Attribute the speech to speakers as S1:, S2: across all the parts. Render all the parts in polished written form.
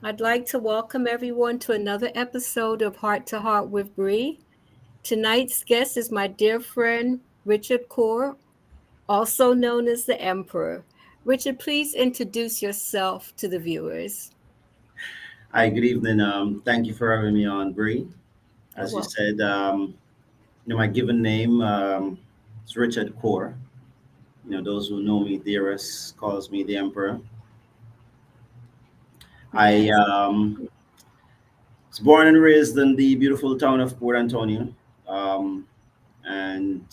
S1: I'd like to welcome everyone to another episode of Heart to Heart with Bree. Tonight's guest is my dear friend Richard Coore, also known as the Emperor. Richard, please introduce yourself to the viewers.
S2: Hi, good evening. Thank you for having me on, Bree.
S1: You're
S2: As you
S1: welcome.
S2: said, my given name is Richard Coore. Those who know me dearest calls me the Emperor. I
S1: Yes.
S2: was born and raised in the beautiful town of Port Antonio, um, and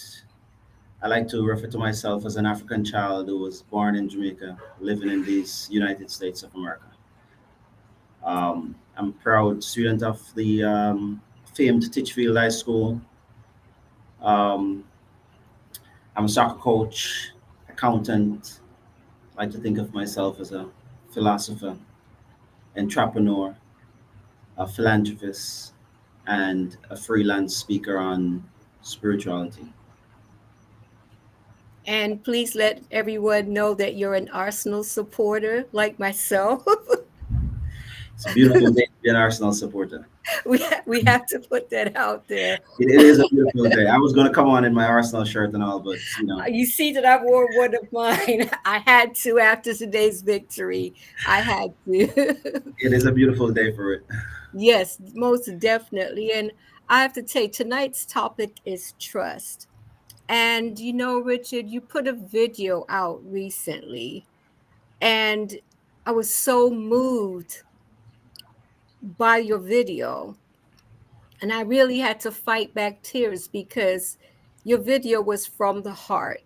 S2: I like to refer to myself as an African child who was born in Jamaica, living in these United States of America. I'm a proud student of the famed Titchfield High School. Um, I'm a soccer coach, accountant. I like to think of myself as a philosopher, entrepreneur, a philanthropist, and a freelance speaker on spirituality.
S1: And please let everyone know that you're an Arsenal supporter like myself.
S2: It's a beautiful day to be an Arsenal supporter.
S1: We have to put that out there.
S2: It is a beautiful day. I was going to come on in my Arsenal shirt and all, but
S1: You see that I wore one of mine. I had to after today's victory. I had to.
S2: it is a beautiful day for it.
S1: Yes, most definitely. And I have to tell you, tonight's topic is trust. And Richard, you put a video out recently, and I was so moved by your video. And I really had to fight back tears because your video was from the heart.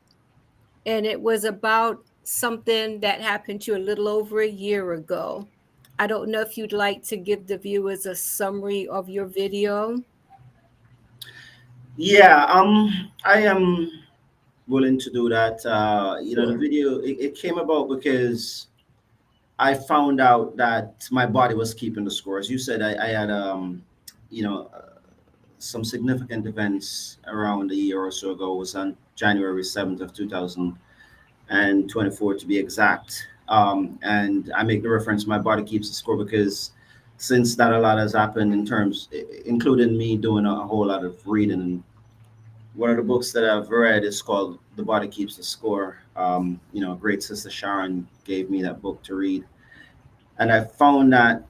S1: And it was about something that happened to you a little over a year ago. I don't know if you'd like to give the viewers a summary of your video.
S2: Yeah, I am willing to do that. The
S1: Sure.
S2: video it came about because I found out that my body was keeping the score. As you said, I had you know, some significant events around a year or so ago. It was on January 7th of 2024 to be exact. And I make the reference, my body keeps the score because since that a lot has happened in terms, including me doing a whole lot of reading. And one of the books that I've read is called The Body Keeps the Score. Great sister Sharon gave me that book to read. And I found that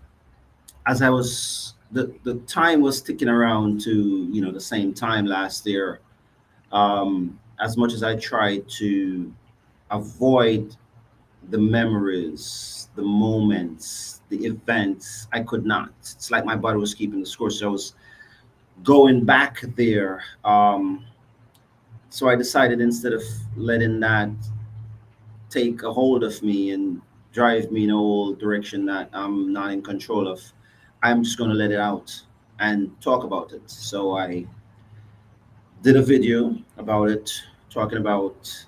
S2: as I was the time was ticking around to the same time last year. As much as I tried to avoid the memories, the moments, the events, I could not. It's like my body was keeping the score, so I was going back there. So I decided instead of letting that take a hold of me and drive me in a whole direction that I'm not in control of, I'm just going to let it out and talk about it. So I did a video about it, talking about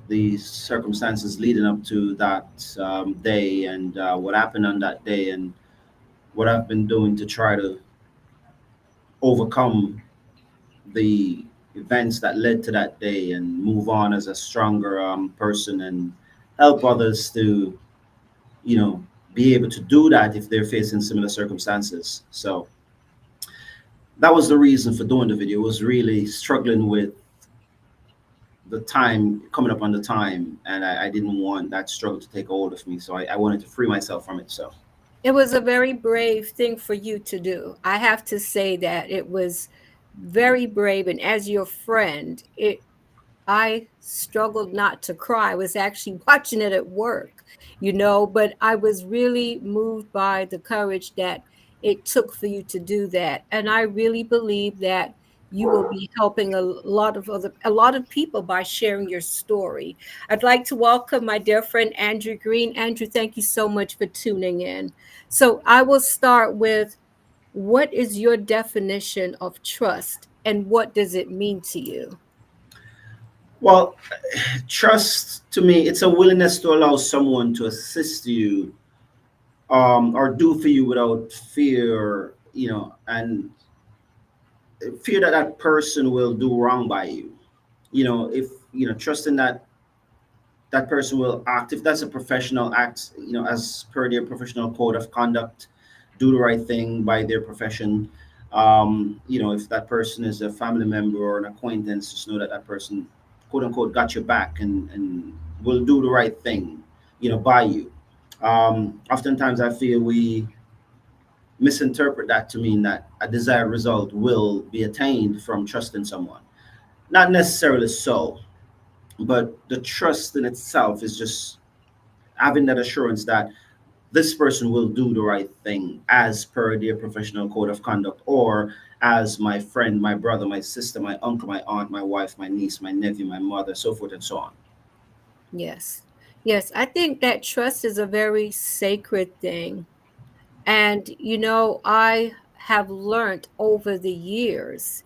S2: the circumstances leading up to that day and what happened on that day and what I've been doing to try to overcome the events that led to that day and move on as a stronger person and help others to you know, be able to do that if they're facing similar circumstances. So that was the reason for doing the video. Was really struggling with the time coming up on the time, and I didn't want that struggle to take hold of me. So I wanted to free myself from it. So
S1: It was a very brave thing for you to do. I have to say that it was very brave. And as your friend, I struggled not to cry. I was actually watching it at work, but I was really moved by the courage that it took for you to do that. And I really believe that you will be helping a lot of people by sharing your story. I'd like to welcome my dear friend Andrew Green. Andrew, thank you so much for tuning in. So I will start with, what is your definition of trust and what does it mean to you?
S2: well, trust to me, it's a willingness to allow someone to assist you or do for you without fear, and fear that that person will do wrong by you. If trusting that person will act, if that's a professional act, as per their professional code of conduct, do the right thing by their profession. If that person is a family member or an acquaintance, just know that that person, quote unquote, got your back and will do the right thing, by you. Oftentimes, I feel we misinterpret that to mean that a desired result will be attained from trusting someone. Not necessarily so, but the trust in itself is just having that assurance that this person will do the right thing as per their professional code of conduct, or as my friend, my brother, my sister, my uncle, my aunt, my wife, my niece, my nephew, my mother, so forth and so on.
S1: Yes. Yes, I think that trust is a very sacred thing. And, I have learned over the years,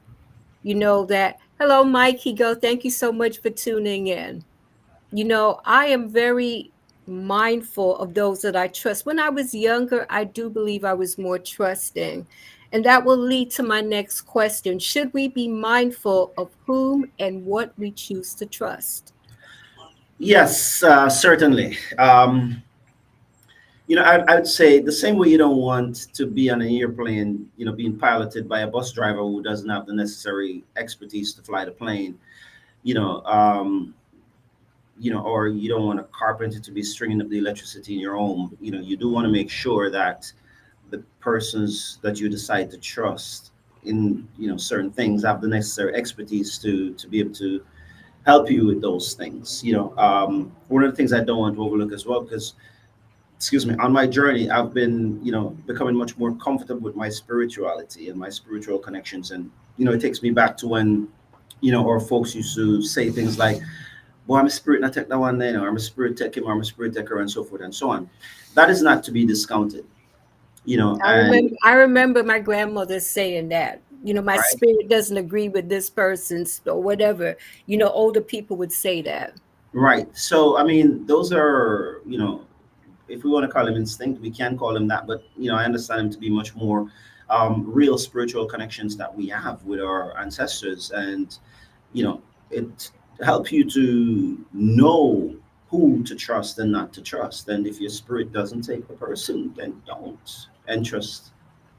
S1: that, hello, Mike Higo, thank you so much for tuning in. I am very mindful of those that I trust. When I was younger, I do believe I was more trusting. And that will lead to my next question. Should we be mindful of whom and what we choose to trust?
S2: Yes, certainly. I'd say the same way you don't want to be on an airplane, being piloted by a bus driver who doesn't have the necessary expertise to fly the plane, you know, um, or you don't want a carpenter to be stringing up the electricity in your home. You do want to make sure that the persons that you decide to trust in, certain things have the necessary expertise to be able to help you with those things. One of the things I don't want to overlook as well, because excuse me, on my journey, I've been, becoming much more comfortable with my spirituality and my spiritual connections. And, it takes me back to when, our folks used to say things like, well, I'm a spirit, and I take that one then, or I'm a spirit take him, or I'm a spirit taker, and so forth and so on. That is not to be discounted,
S1: I remember
S2: and
S1: I remember my grandmother saying that. My
S2: right,
S1: spirit doesn't agree with this person's or whatever. Older people would say that.
S2: right. So, I mean, those are, if we want to call him instinct, we can call him that. But I understand him to be much more real spiritual connections that we have with our ancestors, and it helps you to know who to trust and not to trust. And if your spirit doesn't take the person, then don't entrust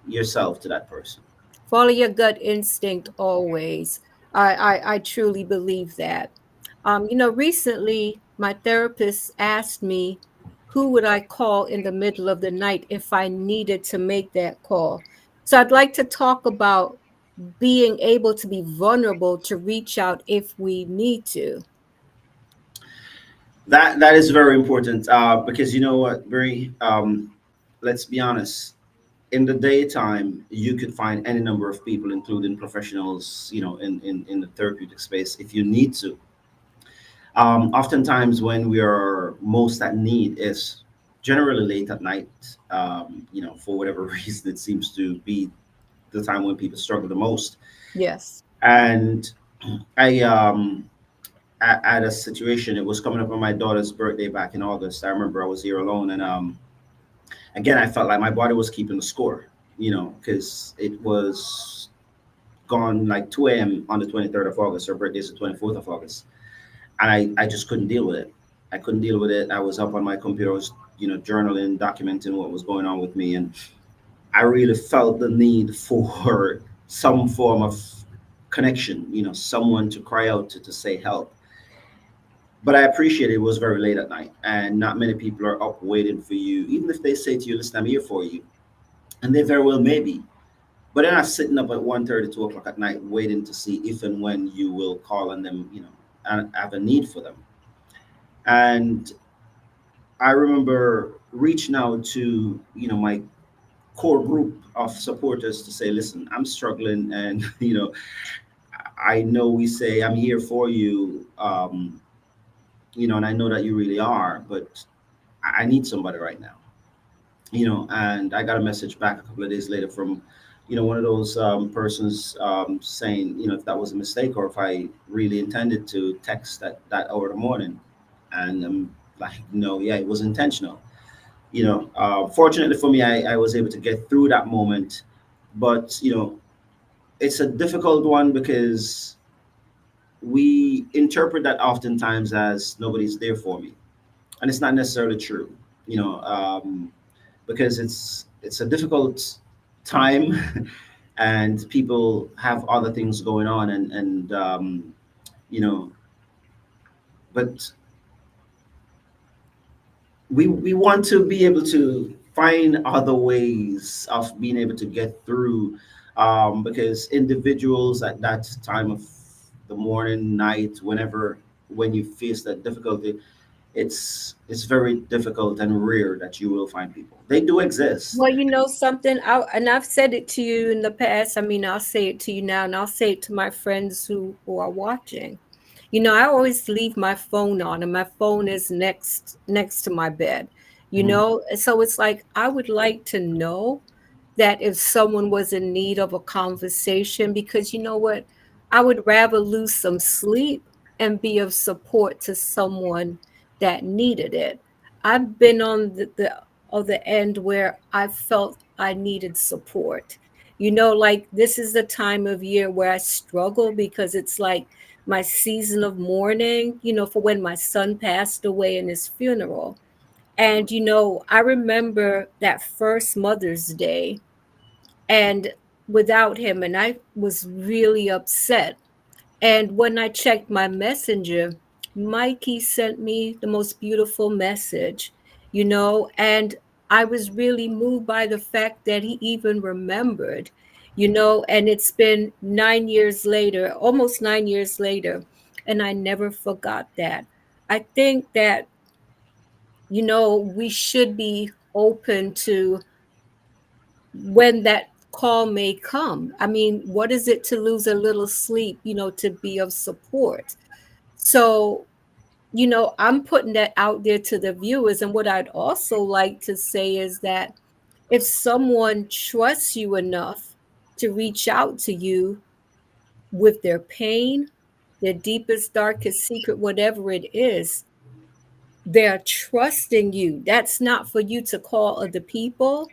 S2: yourself to that person.
S1: Follow your gut instinct always. I truly believe that. Recently my therapist asked me who would I call in the middle of the night if I needed to make that call. So I'd like to talk about being able to be vulnerable to reach out if we need to.
S2: That is very important, because you know what, Brie, let's be honest. In the daytime, you could find any number of people, including professionals, in the therapeutic space, if you need to. Oftentimes, when we are most at need is generally late at night. For whatever reason, it seems to be the time when people struggle the most.
S1: Yes.
S2: And I, at a situation, it was coming up on my daughter's birthday back in August. I remember I was here alone, and again, I felt like my body was keeping the score. Because it was gone like 2 a.m. on the 23rd of August. Her birthday is the 24th of August, and I just couldn't deal with it. I couldn't deal with it. I was up on my computer, I was, journaling, documenting what was going on with me, and I really felt the need for some form of connection, someone to cry out to say help. But I appreciate it was very late at night, and not many people are up waiting for you, even if they say to you, listen, I'm here for you. And they very well may be. But they're not sitting up at 1:30, 2 o'clock at night waiting to see if and when you will call on them, and have a need for them. And I remember reaching out to, my core group of supporters to say, listen, I'm struggling, and I know we say I'm here for you, and I know that you really are, but I need somebody right now. And I got a message back a couple of days later from, one of those persons, saying, if that was a mistake or if I really intended to text that hour of the morning. And I'm like, no, yeah, it was intentional. Fortunately for me, I was able to get through that moment. But, it's a difficult one because we interpret that oftentimes as nobody's there for me. and it's not necessarily true. You know, because it's a difficult time, and people have other things going on, and you know, but we want to be able to find other ways of being able to get through, because individuals at that time of the morning, night, whenever, when you face that difficulty, it's very difficult and rare that you will find people. They do exist.
S1: Well, you know something, and I've said it to you in the past. I mean, I'll say it to you now, and I'll say it to my friends who are watching. You know, I always leave my phone on, and my phone is next to my bed. You
S2: Mhm.
S1: know, so it's like I would like to know that if someone was in need of a conversation, because you know what, I would rather lose some sleep and be of support to someone that needed it. I've been on the other end where I felt I needed support. You know, like this is the time of year where I struggle because it's like my season of mourning, you know, for when my son passed away in his funeral. And, you know, I remember that first Mother's Day and without him, and I was really upset. And when I checked my messenger, Mikey sent me the most beautiful message, you know, and I was really moved by the fact that he even remembered, you know, and it's been 9 years later, almost 9 years later, and I never forgot that. I think that, you know, we should be open to when that call may come. I mean, what is it to lose a little sleep, you know, to be of support? So, you know, I'm putting that out there to the viewers. And what I'd also like to say is that if someone trusts you enough to reach out to you with their pain, their deepest, darkest secret, whatever it is, they're trusting you. That's not for you to call other people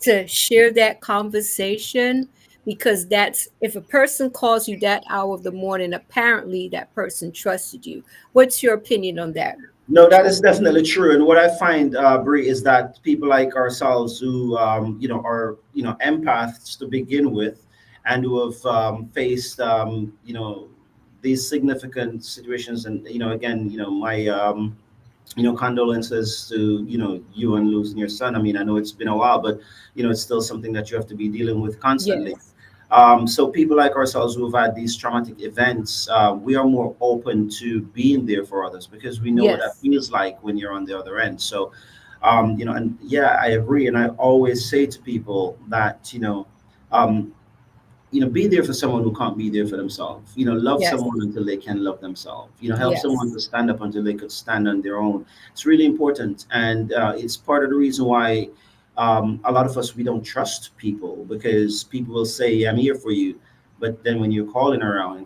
S1: to share that conversation, because that's if a person calls you that hour of the morning, apparently that person trusted you. What's your opinion on that?
S2: No, that is definitely true. And what I find, Brie, is that people like ourselves who, are, empaths to begin with, and who have faced, these significant situations. And, again, my, condolences to, you and losing your son. I mean, I know it's been a while, but, it's still something that you have to be dealing with constantly.
S1: Yes,
S2: So people like ourselves who have had these traumatic events, we are more open to being there for others because we know what that
S1: yes,
S2: feels like when you're on the other end. So, and yeah, I agree. And I always say to people that, um, be there for someone who can't be there for themselves. Love
S1: yes,
S2: someone until they can love themselves. Help someone
S1: yes,
S2: to stand up until they could stand on their own. It's really important, and it's part of the reason why a lot of us we don't trust people, because people will say, "I'm here for you," but then when you're calling around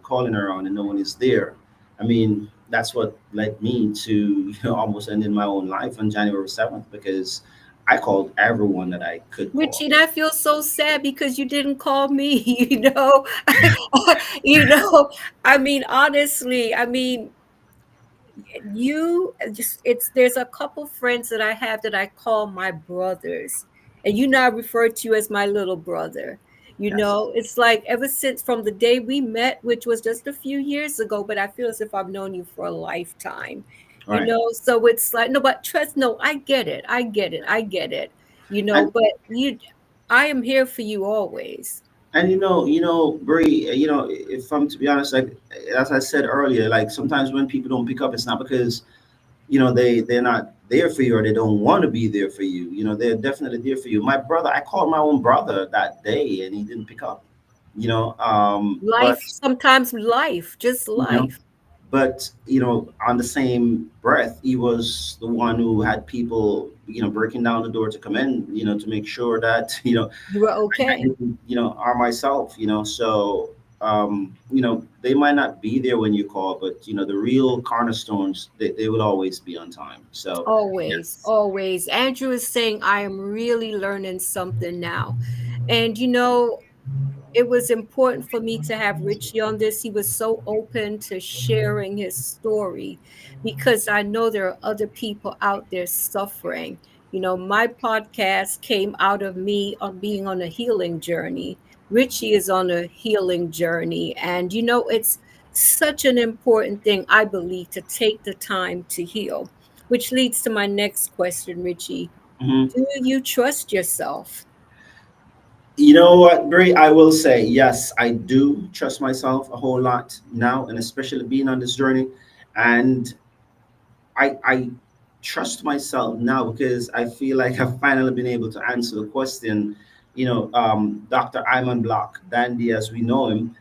S2: and no one is there, I mean, that's what led me to almost ending my own life on January 7th, because I called everyone that I could call.
S1: Richie, I feel so sad because you didn't call me. You know, you know, I mean, honestly, I mean, you just it's there's a couple friends that I have that I call my brothers, and you know I refer to you as my little brother. You
S2: Yes.
S1: know, it's like ever since from the day we met, which was just a few years ago, but I feel as if I've known you for a lifetime.
S2: All
S1: You
S2: right.
S1: know, so it's like no, but trust, no, I get it, I get it, I get it. You know,
S2: And
S1: but I am here for you always.
S2: And Bree, if I'm to be honest, like as I said earlier, like sometimes when people don't pick up, it's not because they're not there for you or they don't want to be there for you. They're definitely there for you. My brother, I called my own brother that day and he didn't pick up. But
S1: Life, sometimes life, just
S2: you know,
S1: life.
S2: on the same breath, he was the one who had people breaking down the door to come in, to make sure that
S1: You were
S2: I
S1: okay.
S2: didn't, are myself, so, they might not be there when you call, but, the real cornerstones, they will always be on time. So,
S1: Always,
S2: yes.
S1: always. Andrew is saying, I am really learning something now. And, you know, it was important for me to have Richie on this. He was so open to sharing his story because I know there are other people out there suffering. You know, my podcast came out of me on being on a healing journey. Richie is on a healing journey. And, you know, it's such an important thing, I believe, to take the time to heal, which leads to my next question, Richie.
S2: Mhm.
S1: Do you trust yourself?
S2: You know what, Brie? I will say yes. I do trust myself a whole lot now, and especially being on this journey. And I trust myself now because I feel like I've finally been able to answer the question. Dr. Iman Block, Dandy as we know him,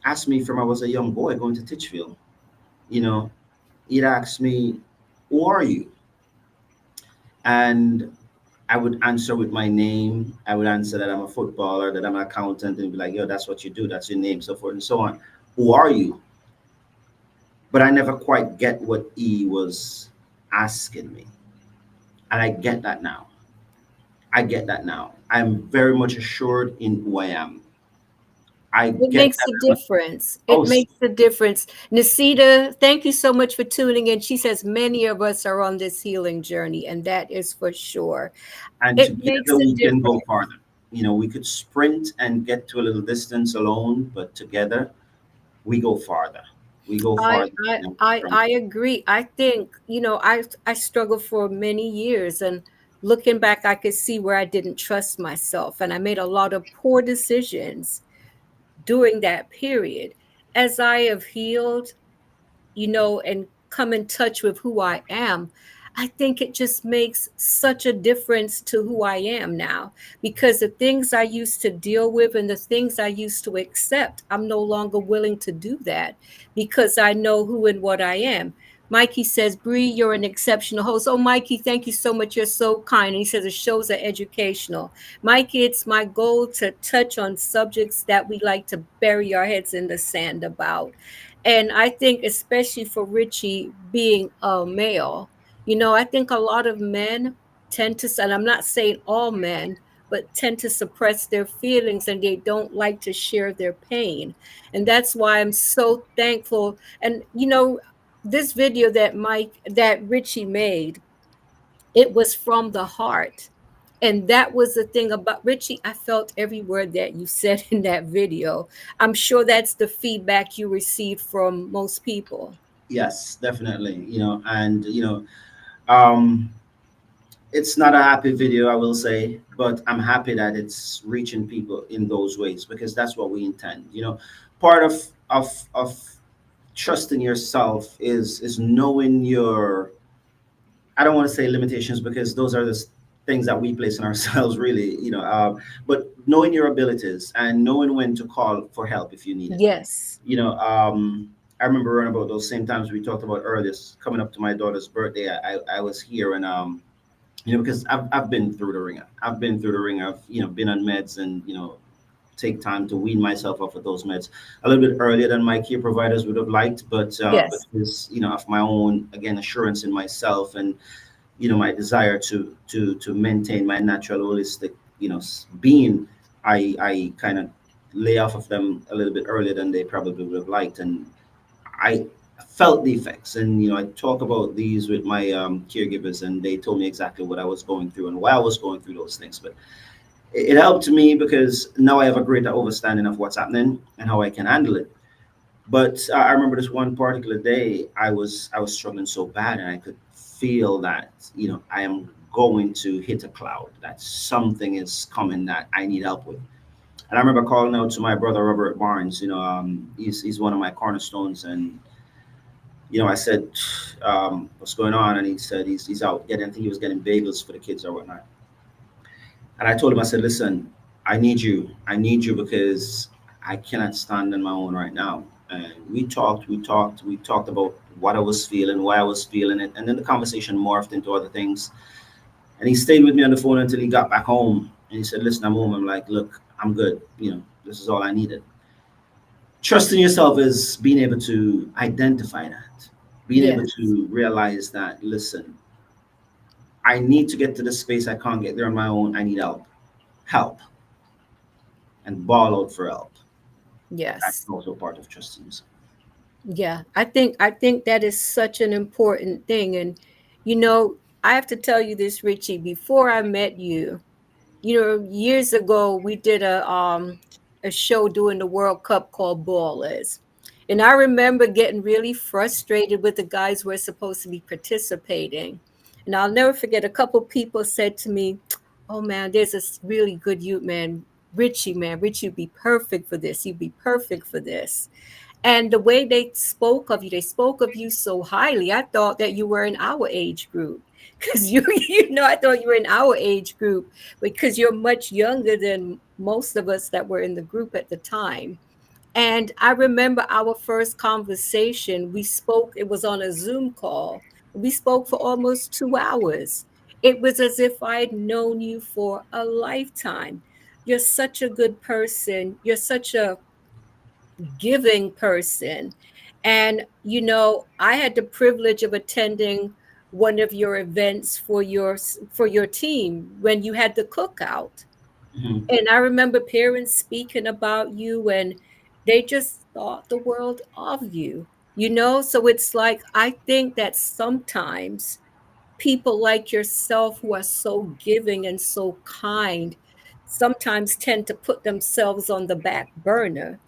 S2: asked me from I was a young boy going to Titchfield. You know, he'd ask me, "Who are you?" And I would answer with my name. I would answer that I'm a footballer, that I'm an accountant, and he'd be like, "Yo, that's what you do. That's your name," so forth and so on. Who are you? But I never quite get what he was asking me. And I get that now. I get that now. I'm very much assured in who I am. I
S1: It
S2: get
S1: makes
S2: that.
S1: a difference. It
S2: Oh,
S1: makes a difference. Nasita, thank you so much for tuning in. She says many of us are on this healing journey, and that is for sure.
S2: and
S1: It makes
S2: together
S1: a
S2: we can go
S1: difference.
S2: farther. We could sprint and get to a little distance alone, but together we go farther. We go
S1: I
S2: farther.
S1: I I
S2: From
S1: I agree. I think, you know, I struggled for many years, and looking back I could see where I didn't trust myself and I made a lot of poor decisions during that period. As I have healed, you know, and come in touch with who I am, I think it just makes such a difference to who I am now, because the things I used to deal with and the things I used to accept, I'm no longer willing to do that because I know who and what I am. Mikey says, Bree, you're an exceptional host. Oh, Mikey, thank you so much. You're so kind. And he says the shows are educational. Mikey, it's my goal to touch on subjects that we like to bury our heads in the sand about. And I think, especially for Richie being a male, you know, I think a lot of men tend to, and I'm not saying all men, but tend to suppress their feelings and they don't like to share their pain. And that's why I'm so thankful. And, you know, this video that Richie made, it was from the heart. And that was the thing about Richie. I felt every word that you said in that video. I'm sure that's the feedback you received from most people.
S2: Yes, definitely. And um, it's not a happy video, I will say, but I'm happy that it's reaching people in those ways because that's what we intend. Part of trusting yourself is knowing your, I don't want to say limitations because those are the things that we place on ourselves, really. But knowing your abilities and knowing when to call for help if you need it.
S1: Yes.
S2: I remember around about those same times we talked about earlier, coming up to my daughter's birthday. I was here and because I've been through the ringer. I've been through the ringer. I've been on meds and take time to wean myself off of those meds a little bit earlier than my care providers would have liked, but
S1: Yes.
S2: this of my own again assurance in myself and my desire to maintain my natural holistic being. I kind of lay off of them a little bit earlier than they probably would have liked, and I felt the effects. And I talk about these with my caregivers, and they told me exactly what I was going through and why I was going through those things. But it helped me because now I have a greater understanding of what's happening and how I can handle it. But I remember this one particular day, I was struggling so bad, and I could feel that I am going to hit a cloud. That something is coming that I need help with. And I remember calling out to my brother Robert Barnes. He's one of my cornerstones, and I said, "What's going on?" And he said he's out getting. I think he was getting bagels for the kids or whatnot. And I told him, I said, "Listen, I need you. I need you because I cannot stand on my own right now." And we talked about what I was feeling, why I was feeling it, and then the conversation morphed into other things. And he stayed with me on the phone until he got back home. And he said, "Listen, I'm home." I'm like, "Look, I'm good. This is all I needed." Trusting yourself is being able to identify that, being able
S1: Yes.
S2: to realize that, listen, I need to get to this space. I can't get there on my own. I need help. Help. and bawl out for help. That's
S1: Yes.
S2: also part of trusting yourself.
S1: Yeah, I think that is such an important thing. And you know, I have to tell you this, Richie, before I met you, years ago we did a show during the World Cup called Ballers. And I remember getting really frustrated with the guys who were supposed to be participating. And I'll never forget, a couple people said to me, "Oh man, there's this really good youth man, Richie, man, Richie, you'd be perfect for this. You'd be perfect for this." And the way they spoke of you so highly. I thought that you were in our age group because I thought you were in our age group because you're much younger than most of us that were in the group at the time. And I remember our first conversation. We spoke, it was on a Zoom call. We spoke for almost 2 hours. It was as if I had known you for a lifetime. You're such a good person. You're such a giving person. And, I had the privilege of attending one of your events for your team when you had the cookout.
S2: Hmm.
S1: And I remember parents speaking about you and they just thought the world of you. So it's like, I think that sometimes people like yourself who are so giving and so kind sometimes tend to put themselves on the back burner.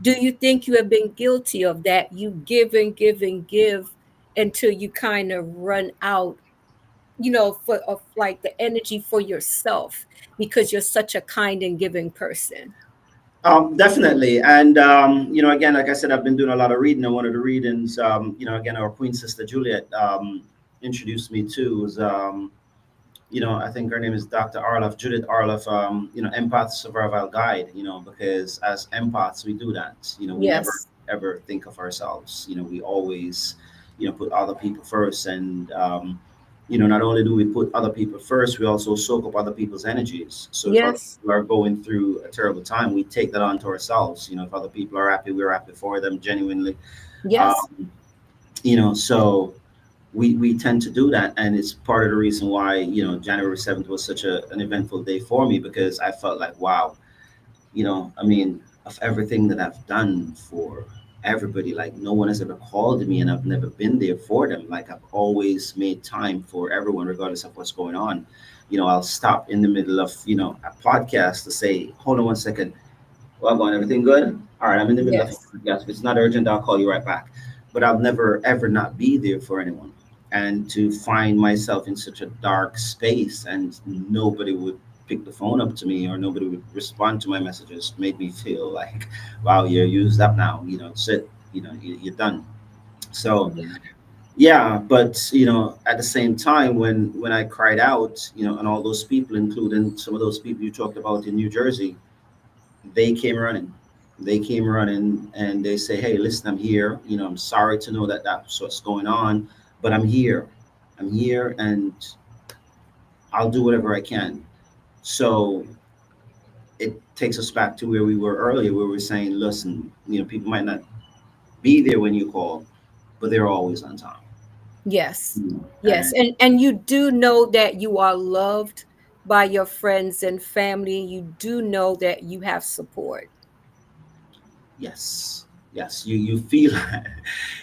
S1: Do you think you have been guilty of that? You give and give and give until you kind of run out, of like the energy for yourself because you're such a kind and giving person.
S2: Definitely. And, again, like I said, I've been doing a lot of reading. And one of the readings, again, our Queen Sister Juliet introduced me to was, I think her name is Dr. Arloff, Judith Arloff, Empath Survival Guide, because as empaths, we do that. We never
S1: Yes.
S2: ever think of ourselves. We always, put other people first. And, not only do we put other people first, we also soak up other people's energies. So if other
S1: Yes.
S2: people are going through a terrible time, we take that onto ourselves. If other people are happy, we're happy for them genuinely.
S1: Yes.
S2: Um, so we tend to do that, and it's part of the reason why January 7th was such an eventful day for me, because I felt like, wow, I mean, of everything that I've done for everybody, like no one has ever called me and I've never been there for them. Like I've always made time for everyone regardless of what's going on. I'll stop in the middle of a podcast to say, hold on one second, well, going, everything good? All right, I'm in the middle of
S1: Yes.
S2: a podcast. If it's not urgent, I'll call you right back. But I'll never ever not be there for anyone. And to find myself in such a dark space and nobody would pick the phone up to me or nobody would respond to my messages made me feel like, wow, you're used up now. That's it. You're done. So
S1: Yeah.
S2: yeah, but at the same time, when I cried out, and all those people, including some of those people you talked about in New Jersey, they came running. They came running and they say, "Hey, listen, I'm here. I'm sorry to know that that's what's going on, but I'm here. I'm here, and I'll do whatever I can." So it takes us back to where we were earlier, where we are saying, "Listen, people might not be there when you call, but they're always on time."
S1: Yes. Yes.
S2: And
S1: And you do know that you are loved by your friends and family. You do know that you have support.
S2: yes, yes, you feel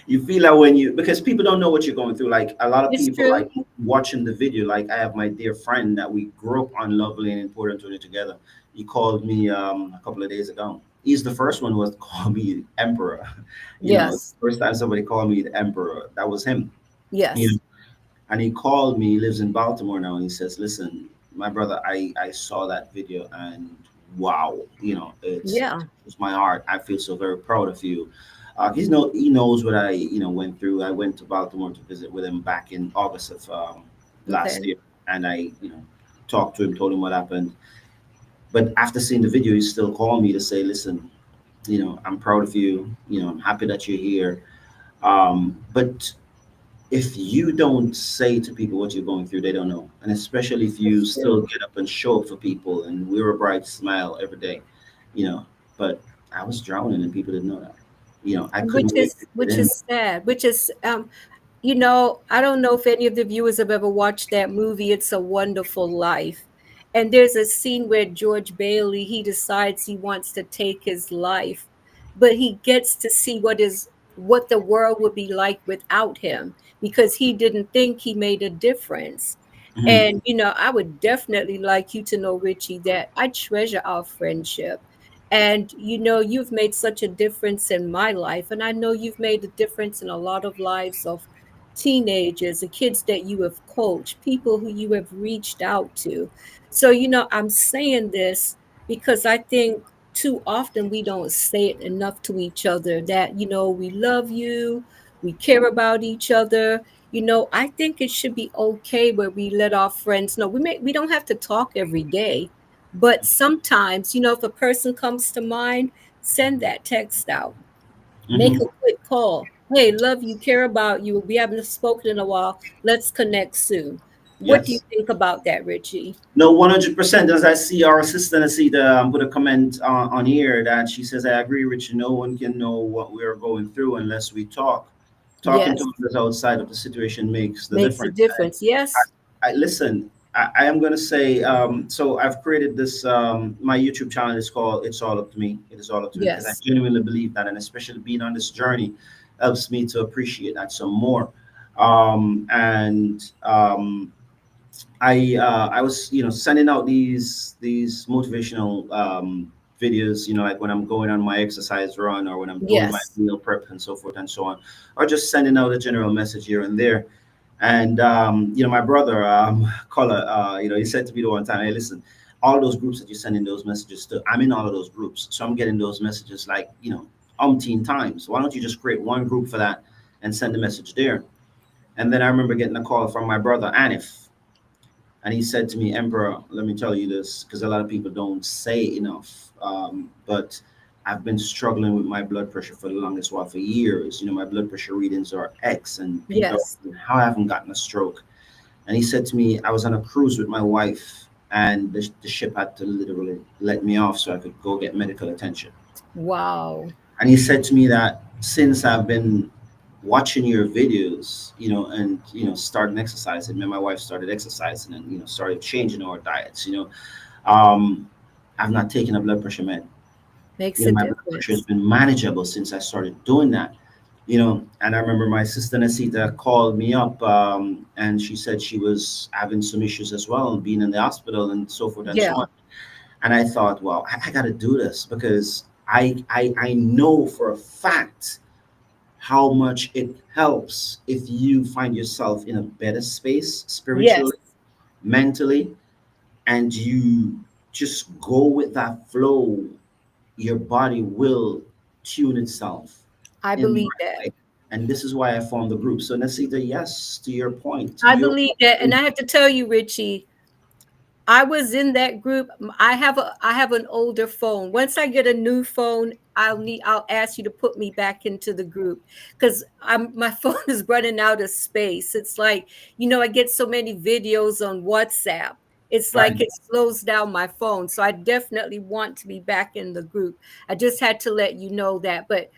S2: you feel that when you, because people don't know what you're going through. Like a lot of
S1: It's
S2: people like
S1: true.
S2: watching the video. Like I have my dear friend that we grew up on Lovely and in Port Antonio together. He called me a couple of days ago. He's the first one who was to call me Emperor.
S1: Yes.
S2: First time somebody called me the Emperor, that was him. You know,
S1: Yes.
S2: and he called me. He lives in Baltimore now, and he says, "Listen, my brother, I saw that video, and wow,
S1: Yeah.
S2: it's my heart. I feel so very proud of you." He knows what I went through. I went to Baltimore to visit with him back in August of last
S1: Okay.
S2: year, and I talked to him, told him what happened. But after seeing the video, he still called me to say, "Listen, I'm proud of you. I'm happy that you're here." But if you don't say to people what you're going through, they don't know. And especially if you
S1: It's
S2: still
S1: true.
S2: get up and show up for people, and we're a bright smile every day, you know. But I was drowning and people didn't know that. I
S1: Which
S2: couldn't wait
S1: is
S2: to get
S1: which
S2: in.
S1: is sad. Which is I don't know if any of the viewers have ever watched that movie, It's a Wonderful Life. And there's a scene where George Bailey, he decides he wants to take his life, but he gets to see what the world would be like without him, because he didn't think he made a difference.
S2: Mhm.
S1: And I would definitely like you to know, Richie, that I treasure our friendship. And you've made such a difference in my life, and I know you've made a difference in a lot of lives of teenagers, the kids that you have coached, people who you have reached out to. So, I'm saying this because I think too often we don't say it enough to each other that, we love you, we care about each other. I think it should be okay where we let our friends know. We don't have to talk every day, but sometimes, if a person comes to mind, send that text out. Make
S2: Mhm.
S1: a quick call. Hey, love you, care about you. We haven't spoken in a while. Let's connect soon. What do you
S2: Yes.
S1: think about that, Richie?
S2: No, 100%. As I see our assistant, I see I'm going to comment on here that she says, I agree, Richard. No one can know what we're going through unless we talk. Talking
S1: Yes,
S2: to others outside of the situation makes the
S1: makes a
S2: difference.
S1: difference. Yes,
S2: I listen. I am going to say, so I've created this, my YouTube channel is called It's All Up to Me. It is all up to me because I
S1: yes,
S2: genuinely believe that. And especially being on this journey helps me to appreciate that some more. And I was sending out these motivational videos, like when I'm going on my exercise run or when I'm doing my
S1: yes,
S2: meal prep and so forth and so on, or just sending out a general message here and there. And my brother, Collar, he said to me the one time, "Hey, listen, all those groups that you're sending those messages to, I'm in all of those groups, so I'm getting those messages like umpteen times. Why don't you just create one group for that and send the message there?" And then I remember getting a call from my brother Anif, and he said to me, "Emperor, let me tell you this, because a lot of people don't say enough. But I've been struggling with my blood pressure for the longest while, for years. My blood pressure readings are X, and people are
S1: yes.
S2: wondering how I haven't gotten a stroke." And he said to me, "I was on a cruise with my wife, and the ship had to literally let me off so I could go get medical attention."
S1: Wow.
S2: And he said to me that since I've been watching your videos, and starting exercising, me and my wife started exercising and started changing our diets, um, I've not taken a blood pressure med.
S1: Makes a
S2: My blood pressure has
S1: difference.
S2: been manageable since I started doing that. And I remember my sister Nasita called me up, and she said she was having some issues as well, being in the hospital and so forth and so
S1: Yeah,
S2: on. And I thought, well, I got to do this because I know for a fact how much it helps if you find yourself in a better space
S1: yes.
S2: spiritually, mentally, and you just go with that flow. Your body will tune itself
S1: I
S2: in the
S1: believe
S2: right
S1: that.
S2: way. And this is why I formed the group. So Nasita, yes, to your point,
S1: I believe that. And I have to tell you, Richie, I was in that group. I have an older phone. Once I get a new phone, I'll ask you to put me back into the group because my phone is running out of space. It's like, I get so many videos on WhatsApp. It's like
S2: right.
S1: it slows down my phone. So I definitely want to be back in the group. I just had to let you know that. But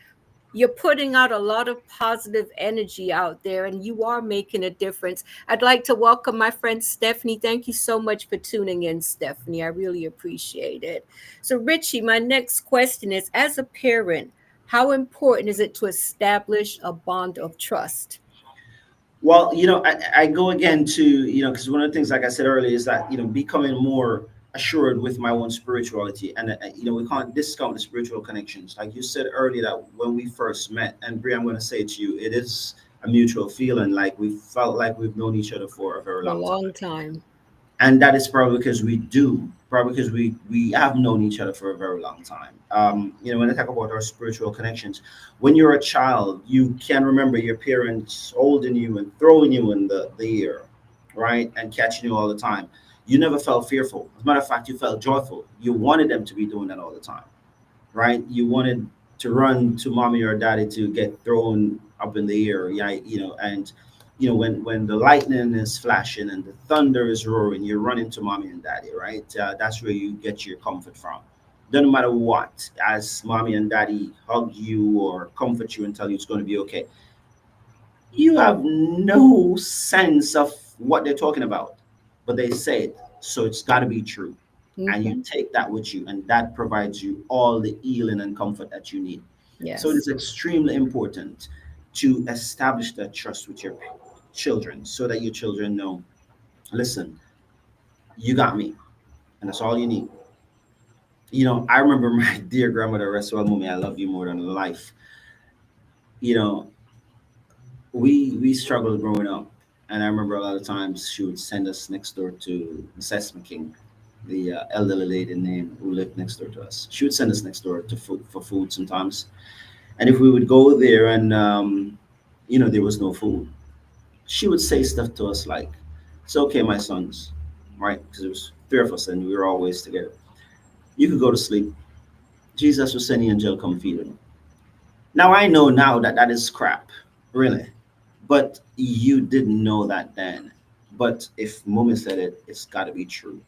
S1: you're putting out a lot of positive energy out there and you are making a difference. I'd like to welcome my friend Stephanie. Thank you so much for tuning in, Stephanie. I really appreciate it. So, Richie, my next question is, as a parent, how important is it to establish a bond of trust?
S2: Well, I go again to, because one of the things, like I said earlier, is that, becoming more assured with my own spirituality. And, we can't discount the spiritual connections. Like you said earlier, that when we first met, and Brie, I'm going to say to you, it is a mutual feeling. Like we felt like we've known each other for a very
S1: For a
S2: long time.
S1: long time.
S2: And that is probably because probably because we have known each other for a very long time. When I talk about our spiritual connections, when you're a child, you can remember your parents holding you and throwing you in the air, right, and catching you all the time. You never felt fearful. As a matter of fact, you felt joyful. You wanted them to be doing that all the time, right? You wanted to run to mommy or daddy to get thrown up in the air, yeah, and when the lightning is flashing and the thunder is roaring, you're running to mommy and daddy, right? That's where you get your comfort from. Doesn't matter what, as mommy and daddy hug you or comfort you and tell you it's going to be okay, you have no sense of what they're talking about, but they say it. So it's got to be true. And you
S1: Hmm.
S2: take that with you, and that provides you all the healing and comfort that you need. So it
S1: Yes.
S2: is extremely important to establish that trust with your children so that your children know, listen, you got me, and that's all you need. I remember my dear grandmother, rest well, mommy, I love you more than life. You know, we struggled growing up, and I remember a lot of times she would send us next door to Mrs. McKing, the elderly lady name who lived next door to us. She would send us next door to food for food sometimes, and if we would go there and there was no food, she would say stuff to us like, "It's okay, my sons," right? Because it was three of us and we were always together. You could go to sleep. Jesus will send the angel come feed him. Now I know now that that is crap, really. But you didn't know that then. But if mommy said it, it's got to be true,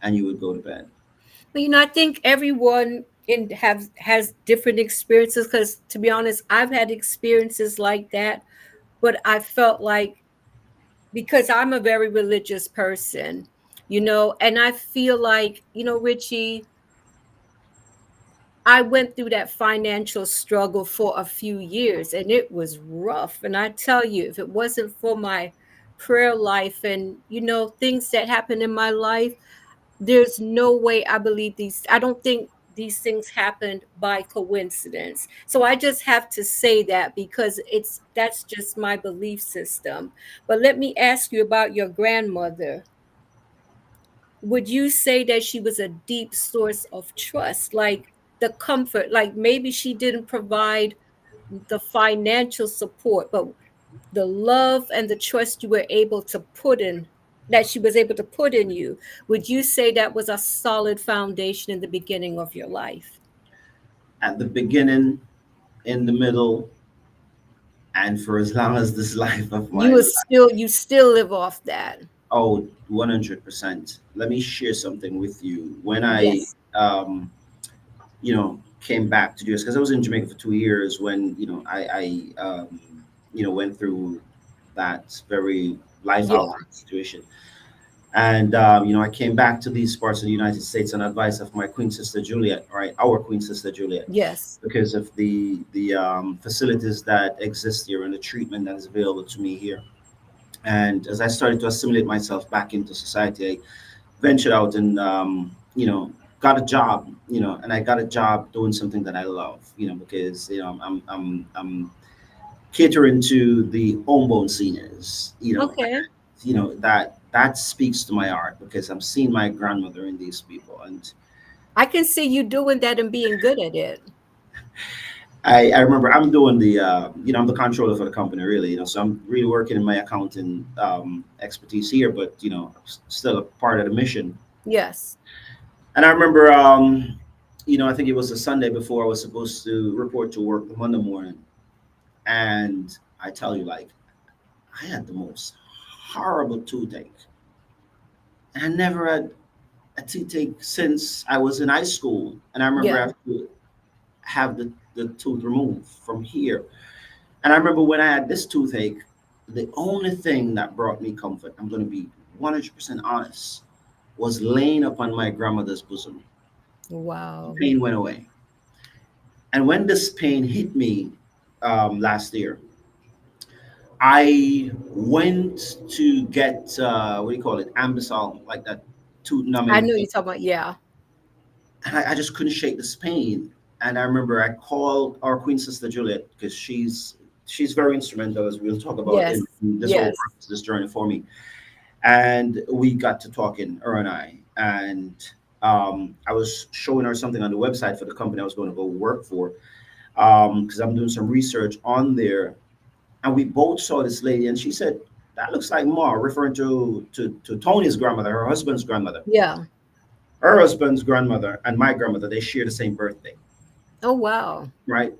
S2: and you would go to bed.
S1: But I think everyone in have has different experiences. Because to be honest, I've had experiences like that, but I felt like because I'm a very religious person, and I feel like, Richie, I went through that financial struggle for a few years and it was rough. And I tell you, if it wasn't for my prayer life and, things that happened in my life, there's no way I don't think these things happened by coincidence. So I just have to say that because that's just my belief system. But let me ask you about your grandmother. Would you say that she was a deep source of trust, like the comfort, like maybe she didn't provide the financial support, but the love and the trust you were able to put in, that she was able to put in you, would you say that was a solid foundation in the beginning of your life?
S2: At the beginning, in the middle, and for as long as this life of mine.
S1: You still live off that?
S2: Oh, 100%. Let me share something with you. When I,
S1: Yes.
S2: came back to US, because I was in Jamaica for 2 years when, went through that very life
S1: Yeah.
S2: altering situation. And I came back to these parts of the United States on advice of my queen sister Juliet, right? Our queen sister Juliet,
S1: Yes.
S2: because of the facilities that exist here and the treatment that is available to me here. And as I started to assimilate myself back into society, I ventured out and got a job, and I got a job doing something that I love, because I'm catering to the homebound seniors,
S1: Okay.
S2: that speaks to my heart because I'm seeing my grandmother in these people. And
S1: I can see you doing that and being good at it.
S2: I remember I'm doing I'm the controller for the company, really, so I'm really working in my accounting expertise here, but still a part of the mission.
S1: Yes.
S2: And I remember I think it was the Sunday before I was supposed to report to work the Monday morning, and I tell you, like, I had the most horrible toothache. And I never had a toothache since I was in high school. And I remember I
S1: Yeah.
S2: have to have the tooth removed from here. And I remember when I had this toothache, the only thing that brought me comfort, I'm going to be 100% honest, was laying upon my grandmother's bosom. The
S1: Wow.
S2: pain went away. And when this pain hit me last year, I went to get what do you call it, Ambisol, like that tooth
S1: I
S2: numbing
S1: know
S2: thing,
S1: you're talking about, yeah.
S2: and I just couldn't shake this pain. And I remember I called our queen sister Juliet because she's very instrumental, as we'll talk about,
S1: Yes.
S2: in this whole
S1: Yes.
S2: process, this journey for me. And we got to talking, her and I, and I was showing her something on the website for the company I was going to go work for, because I'm doing some research on there. And we both saw this lady, and she said, "That looks like Ma," referring to Tony's grandmother, her husband's grandmother.
S1: Yeah.
S2: Her husband's grandmother and my grandmother, they share the same birthday,
S1: Oh, wow.
S2: right?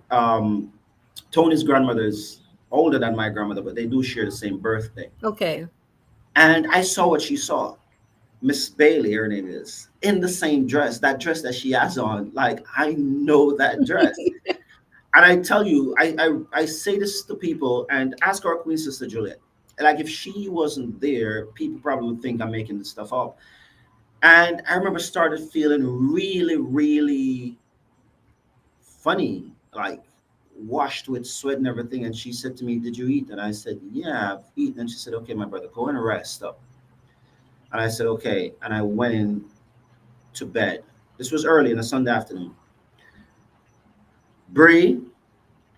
S2: Tony's grandmother is older than my grandmother, but they do share the same birthday.
S1: Okay.
S2: And I saw what she saw. Miss Bailey, her name is, in the same dress, that dress that she has on. Like, I know that dress. And I tell you, I say this to people and ask our queen sister Juliet. like if she wasn't there, people probably would think I'm making this stuff up. And I remember started feeling really, really funny, like washed with sweat and everything. And she said to me, "Did you eat?" And I said, "Yeah, I've eaten." And she said, "Okay, my brother, go and rest up." And I said, "Okay." And I went in to bed. This was early in a Sunday afternoon. Bree,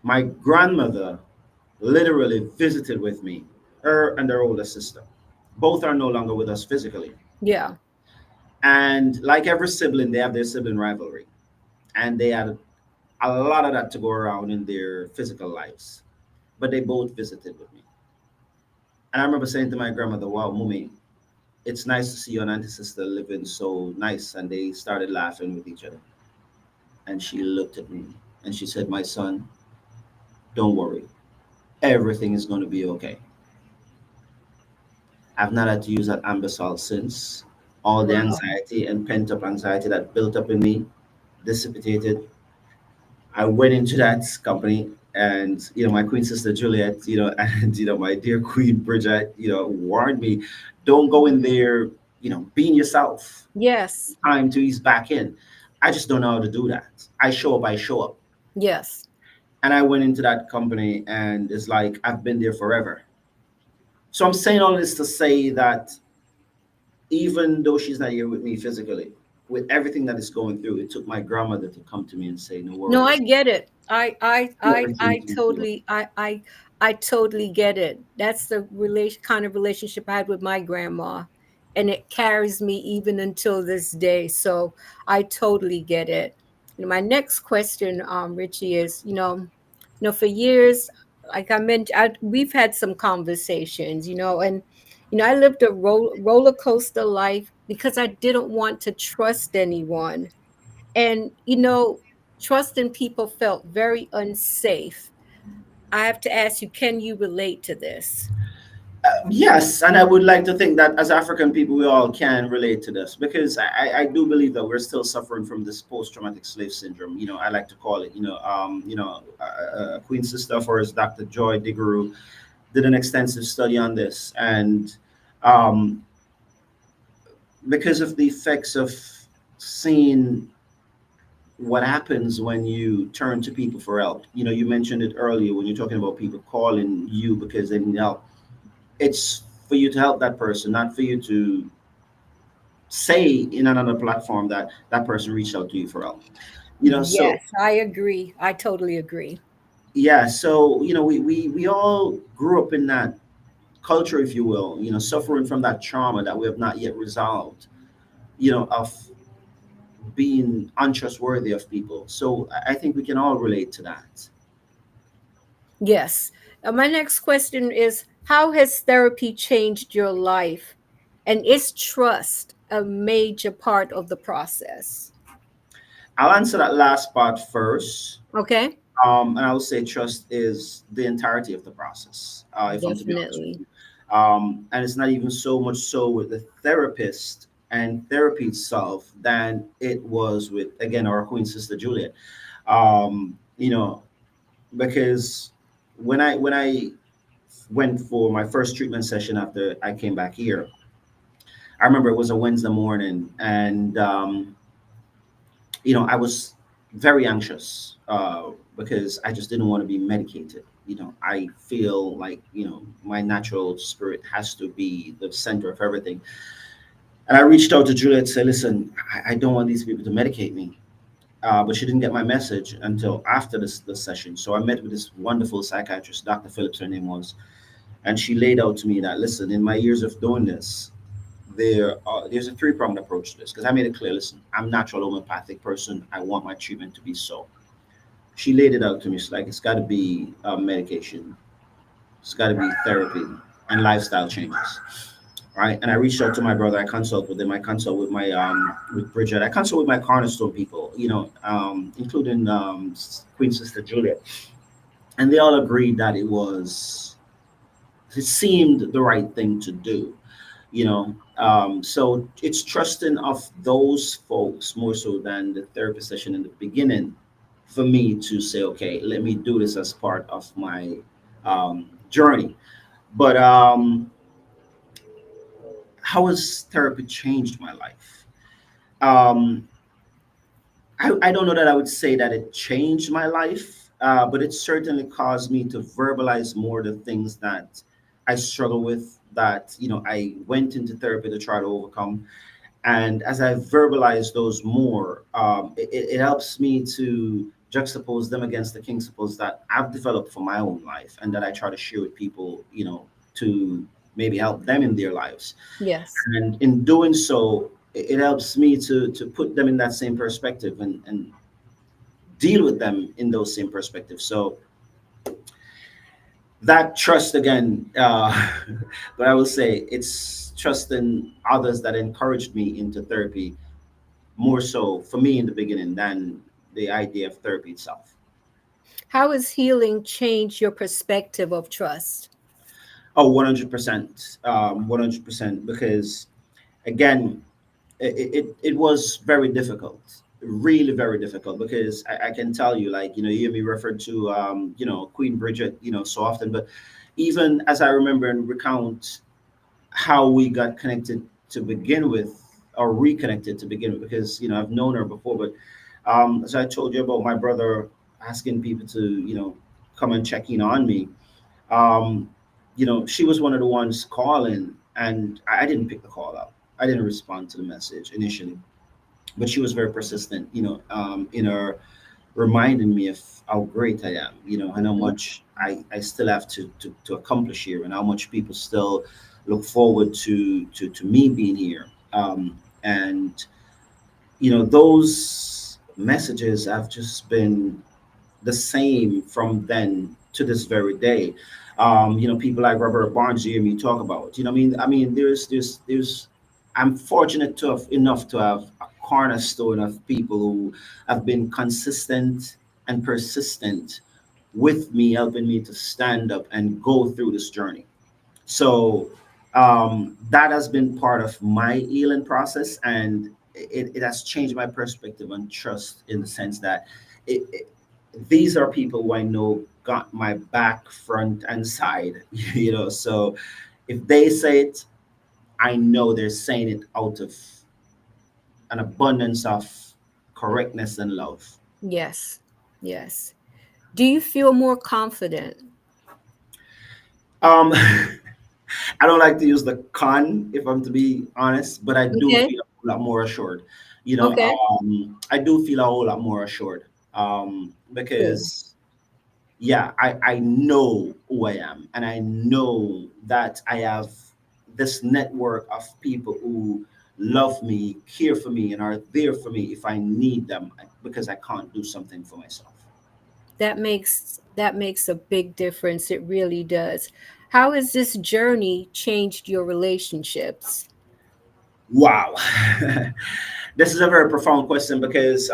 S2: my grandmother, literally visited with me, her and her older sister. Both are no longer with us physically.
S1: Yeah.
S2: And like every sibling, they have their sibling rivalry. And they had a lot of that to go around in their physical lives. But they both visited with me. And I remember saying to my grandmother, "Wow, Mummy, it's nice to see you and auntie sister living so nice." And they started laughing with each other. And she looked at me and she said, "My son, don't worry. Everything is going to be okay." I've not had to use that Ambisol since. All the
S1: Wow.
S2: anxiety and pent up anxiety that built up in me dissipated. I went into that company, and my queen sister Juliet, and my dear queen Bridget, warned me, don't go in there, being yourself.
S1: Yes.
S2: Time to ease back in. I just don't know how to do that. I show up.
S1: Yes.
S2: And I went into that company, and it's like I've been there forever. So I'm saying all this to say that even though she's not here with me physically, with everything that is going through, it took my grandmother to come to me and say, "No
S1: No, I
S2: worries,
S1: get it.
S2: everything's going to be okay."
S1: I totally get it. That's the kind of relationship I had with my grandma, and it carries me even until this day. So I totally get it. My next question, Richie, is for years, like I mentioned, we've had some conversations, and I lived a roller coaster life because I didn't want to trust anyone, and trusting people felt very unsafe. I have to ask you, can you relate to this?
S2: Yes, and I would like to think that as African people, we all can relate to this because I do believe that we're still suffering from this post-traumatic slave syndrome. I like to call it. Queen sister of ours, Dr. Joy Diguru, did an extensive study on this, and um, because of the effects of seeing what happens when you turn to people for help. You mentioned it earlier when you're talking about people calling you because they need help. It's for you to help that person, not for you to say in another platform that that person reached out to you for help. So
S1: Yes, I agree. I totally agree.
S2: yeah, so we all grew up in that culture, if you will, suffering from that trauma that we have not yet resolved, of being untrustworthy of people. So I think we can all relate to that.
S1: Yes. My next question is, how has therapy changed your life? And is trust a major part of the process?
S2: I'll answer that last part first.
S1: Okay.
S2: And I would say trust is the entirety of the process, if I'm to be honest with
S1: Definitely.
S2: you. And it's not even so much so with the therapist and therapy itself than it was with, again, our queen sister Juliet. Um, you know, because when I went for my first treatment session after I came back here, I remember it was a Wednesday morning, and I was very anxious because I just didn't want to be medicated. I feel like, my natural spirit has to be the center of everything. And I reached out to Juliet to say, listen, I don't want these people to medicate me. But she didn't get my message until after this session. So I met with this wonderful psychiatrist, Dr. Phillips, her name was, and she laid out to me that, listen, in my years of doing this, there's a three-pronged approach to this because I made it clear. Listen, I'm a natural homeopathic person. I want my treatment to be so. She laid it out to me. She's like, it's got to be medication, it's got to be therapy, and lifestyle changes. Right. And I reached out to my brother. I consult with him. I consult with my with Bridget. I consult with my cornerstone people. Including Queen Sister Juliet, and they all agreed that it seemed the right thing to do. So it's trusting of those folks more so than the therapy session in the beginning for me to say, okay, let me do this as part of my journey. But how has therapy changed my life? Um, I don't know that I would say that it changed my life, but it certainly caused me to verbalize more the things that I struggle with, that I went into therapy to try to overcome. And as I verbalize those more, it helps me to juxtapose them against the principles that I've developed for my own life and that I try to share with people, to maybe help them in their lives.
S1: Yes.
S2: And in doing so, it helps me to put them in that same perspective and deal with them in those same perspectives. So that trust again, but I will say it's trust in others that encouraged me into therapy more so for me in the beginning than the idea of therapy itself.
S1: How has healing changed your perspective of trust?
S2: Oh, 100%. 100%. Because again, it was very difficult, really very difficult, because I can tell you, like, you hear me refer to, Queen Bridget, so often, but even as I remember and recount how we got connected to begin with, or reconnected to begin with, because I've known her before, but as I told you about my brother asking people to come and check in on me, um, she was one of the ones calling, and I didn't pick the call up. I didn't respond to the message initially, but she was very persistent, in her reminding me of how great I am, and how
S1: Mhm.
S2: much I still have to accomplish here, and how much people still look forward to me being here. And those messages have just been the same from then to this very day. People like Robert Barnes, you hear me talk about. I mean, there's. I'm fortunate to have enough to have a cornerstone of people who have been consistent and persistent with me, helping me to stand up and go through this journey. So that has been part of my healing process, and it has changed my perspective on trust in the sense that it, these are people who I know got my back, front, and side. So if they say it, I know they're saying it out of an abundance of correctness and love.
S1: Yes. Yes. Do you feel more confident?
S2: Um, I don't like to use the con, if I'm to be honest, but I do
S1: Okay.
S2: feel a lot more assured.
S1: Okay.
S2: I do feel a whole lot more assured,
S1: Good.
S2: because yeah, I know who I am, and I know that I have this network of people who love me, care for me, and are there for me if I need them, because I can't do something for myself.
S1: That makes a big difference. It really does. How has this journey changed your relationships?
S2: Wow. This is a very profound question because,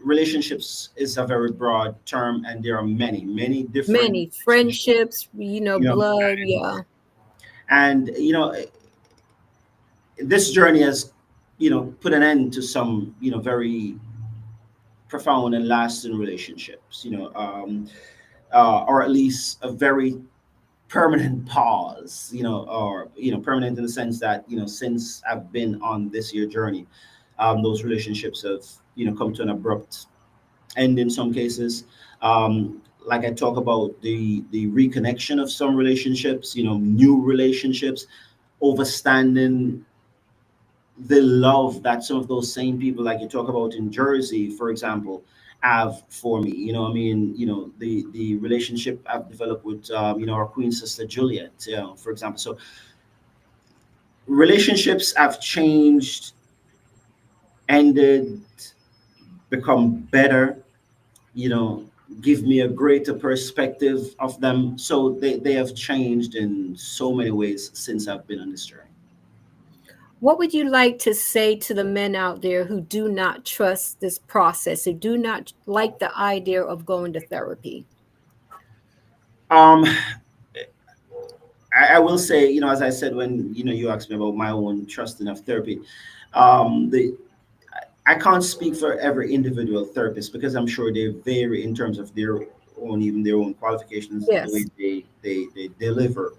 S2: relationships is a very broad term, and there are many, many different
S1: Many
S2: relationships,
S1: friendships,
S2: you know,
S1: blood, yeah.
S2: and, this journey has, put an end to some, very profound and lasting relationships, or at least a very permanent pause, or permanent in the sense that since I've been on this year journey, those relationships have come to an abrupt end in some cases. Like I talk about the reconnection of some relationships, new relationships, overstanding the love that some of those same people, like you talk about in Jersey, for example, have for me. I mean, the relationship I've developed with, our queen sister Juliet, for example. So relationships have changed, ended, become better, you know, give me a greater perspective of them. So they have changed in so many ways since I've been on this journey.
S1: What would you like to say to the men out there who do not trust this process, who do not like the idea of going to therapy?
S2: Um, I will say, as I said, when you asked me about my own trust enough therapy, the I can't speak for every individual therapist because I'm sure they vary in terms of their own, even their own qualifications, the way
S1: Yes.
S2: they deliver.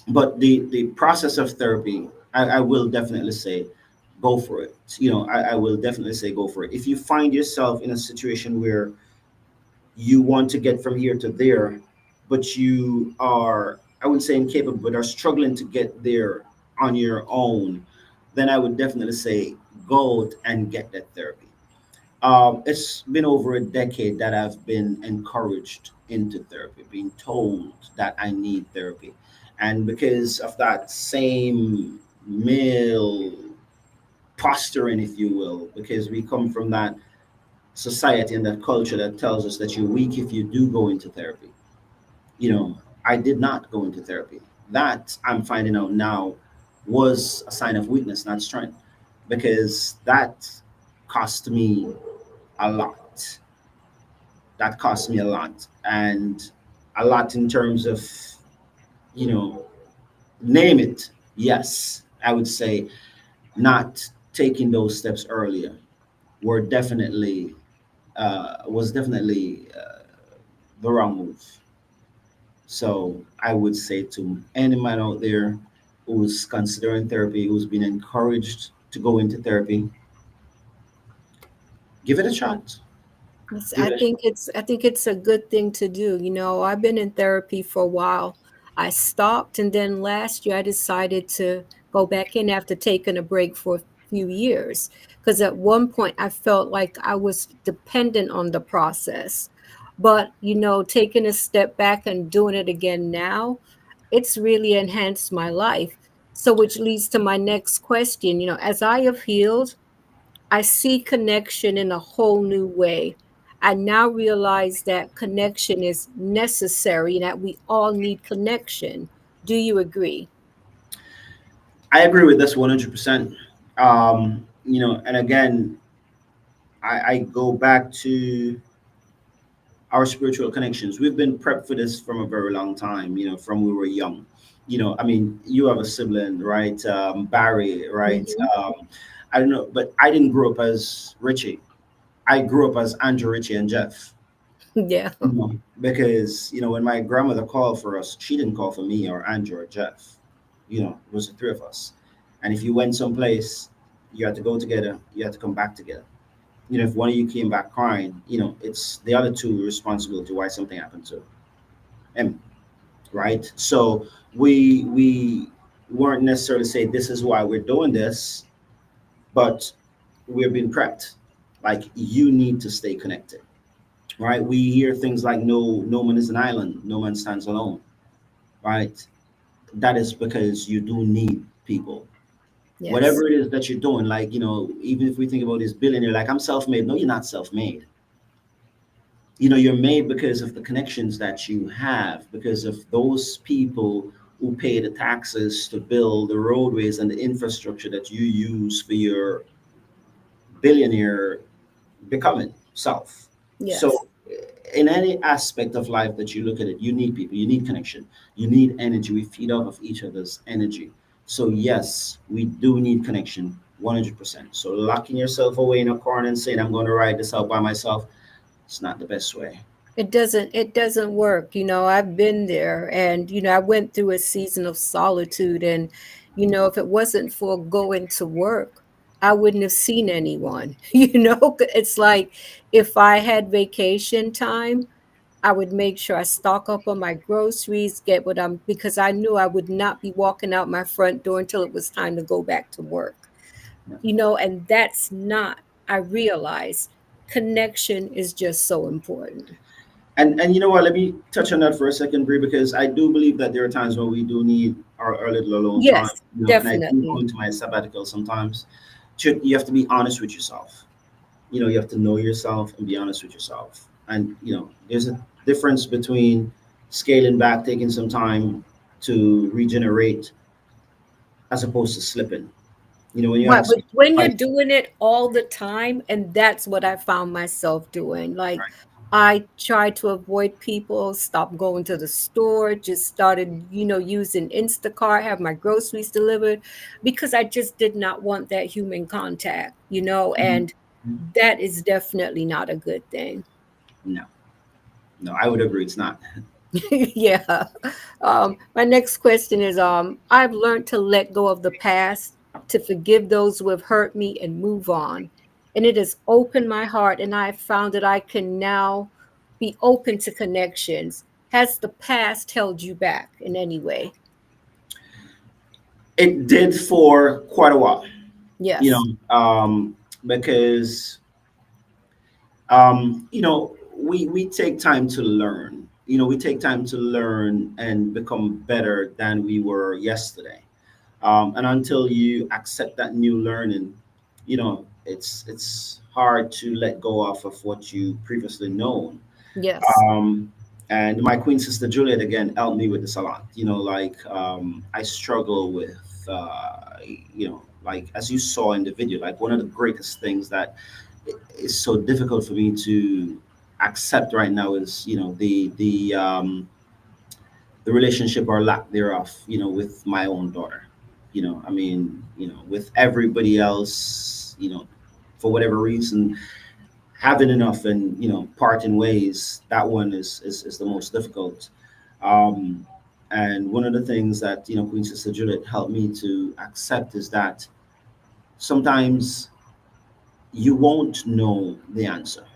S2: But the process of therapy, I will definitely say go for it. I will definitely say go for it. If you find yourself in a situation where you want to get from here to there, but you are, I wouldn't say incapable, but are struggling to get there on your own, then I would definitely say go out and get that therapy. It's been over a decade that I've been encouraged into therapy, being told that I need therapy. And because of that same male posturing, if you will, because we come from that society and that culture that tells us that you're weak if you do go into therapy. You know, I did not go into therapy. That I'm finding out now was a sign of weakness, not strength, because that cost me a lot. That cost me a lot. And a lot in terms of, you know, name it. Yes, I would say not taking those steps earlier were definitely was definitely the wrong move. So I would say to any man out there who's considering therapy, who's been encouraged to go into therapy, give it a shot.
S1: Yes,
S2: Give it a shot.
S1: I think it's a good thing to do. You know, I've been in therapy for a while. I stopped, and then last year I decided to go back in after taking a break for a few years. Because at one point I felt like I was dependent on the process. But, you know, taking a step back and doing it again now, it's really enhanced my life. So, which leads to my next question. You know, as I have healed, I see connection in a whole new way. I now realize that connection is necessary and that we all need connection. Do you agree?
S2: I agree with this 100%. And again, I go back to our spiritual connections. We've been prepped for this from a very long time, from we were young. I mean, you have a sibling, right? Barry, right?
S1: Hmm.
S2: I don't know, but I didn't grow up as Richie. I grew up as Andrew, Richie, and Jeff.
S1: Yeah.
S2: Because when my grandmother called for us, she didn't call for me or Andrew or Jeff. It was the three of us. And if you went someplace, you had to go together. You had to come back together. If one of you came back crying, it's the other two responsible to why something happened to him, right? So we weren't necessarily saying this is why we're doing this, but we're being prepped. Like you need to stay connected, right? We hear things like no man is an island, no man stands alone, right? That is because you do need people.
S1: Yes.
S2: Whatever it is that you're doing, like even if we think about this billionaire, like I'm self-made. No, you're not self-made. You're made because of the connections that you have, because of those people who pay the taxes to build the roadways and the infrastructure that you use for your billionaire becoming self.
S1: Yes.
S2: So in any aspect of life that you look at it, you need people, you need connection, you need energy. We feed off of each other's energy. So yes, we do need connection 100%. So locking yourself away in a corner and saying I'm going to ride this out by myself, it's not the best way.
S1: It doesn't work. You know, I've been there, and you know, I went through a season of solitude, and you know, if it wasn't for going to work, I wouldn't have seen anyone. You know, it's like if I had vacation time, I would make sure I stock up on my groceries, get what I'm because I knew I would not be walking out my front door until it was time to go back to work.
S2: Yeah.
S1: You know, and that's not, I realize connection is just so important.
S2: And you know what? Let me touch on that for a second, Brie, because I do believe that there are times when we do need our little alone time.
S1: Yes,
S2: And I do go
S1: definitely.
S2: into my sabbatical sometimes. You have to be honest with yourself. You have to know yourself and be honest with yourself. And there's a difference between scaling back, taking some time to regenerate, as opposed to slipping. When you have
S1: Right,
S2: a
S1: but when you're
S2: fight,
S1: doing it all the time, and that's what I found myself doing. Like,
S2: right?
S1: I tried to avoid people, stop going to the store, just started, you know, using Instacart, have my groceries delivered because I just did not want that human contact, you know,
S2: Mhm.
S1: and that is definitely not a good thing.
S2: No. No, I would agree. It's not.
S1: Yeah. My next question is I've learned to let go of the past, to forgive those who have hurt me and move on. And it has opened my heart, and I have found that I can now be open to connections. Has the past held you back in any way?
S2: It did for quite a while, you
S1: Yes.
S2: know, because we take time to learn. We take time to learn and become better than we were yesterday. And until you accept that new learning, it's hard to let go off of what you previously known.
S1: Yes.
S2: um, and my queen sister Juliet again helped me with this a lot. Like, I struggle with, like as you saw in the video, like one of the greatest things that is so difficult for me to accept right now is, the relationship or lack thereof, with my own daughter. I mean, with everybody else, for whatever reason, having enough and parting ways, that one is the most difficult. um and one of the things that Queen Sister Juliet helped me to accept is that sometimes you won't know the answer,
S1: It's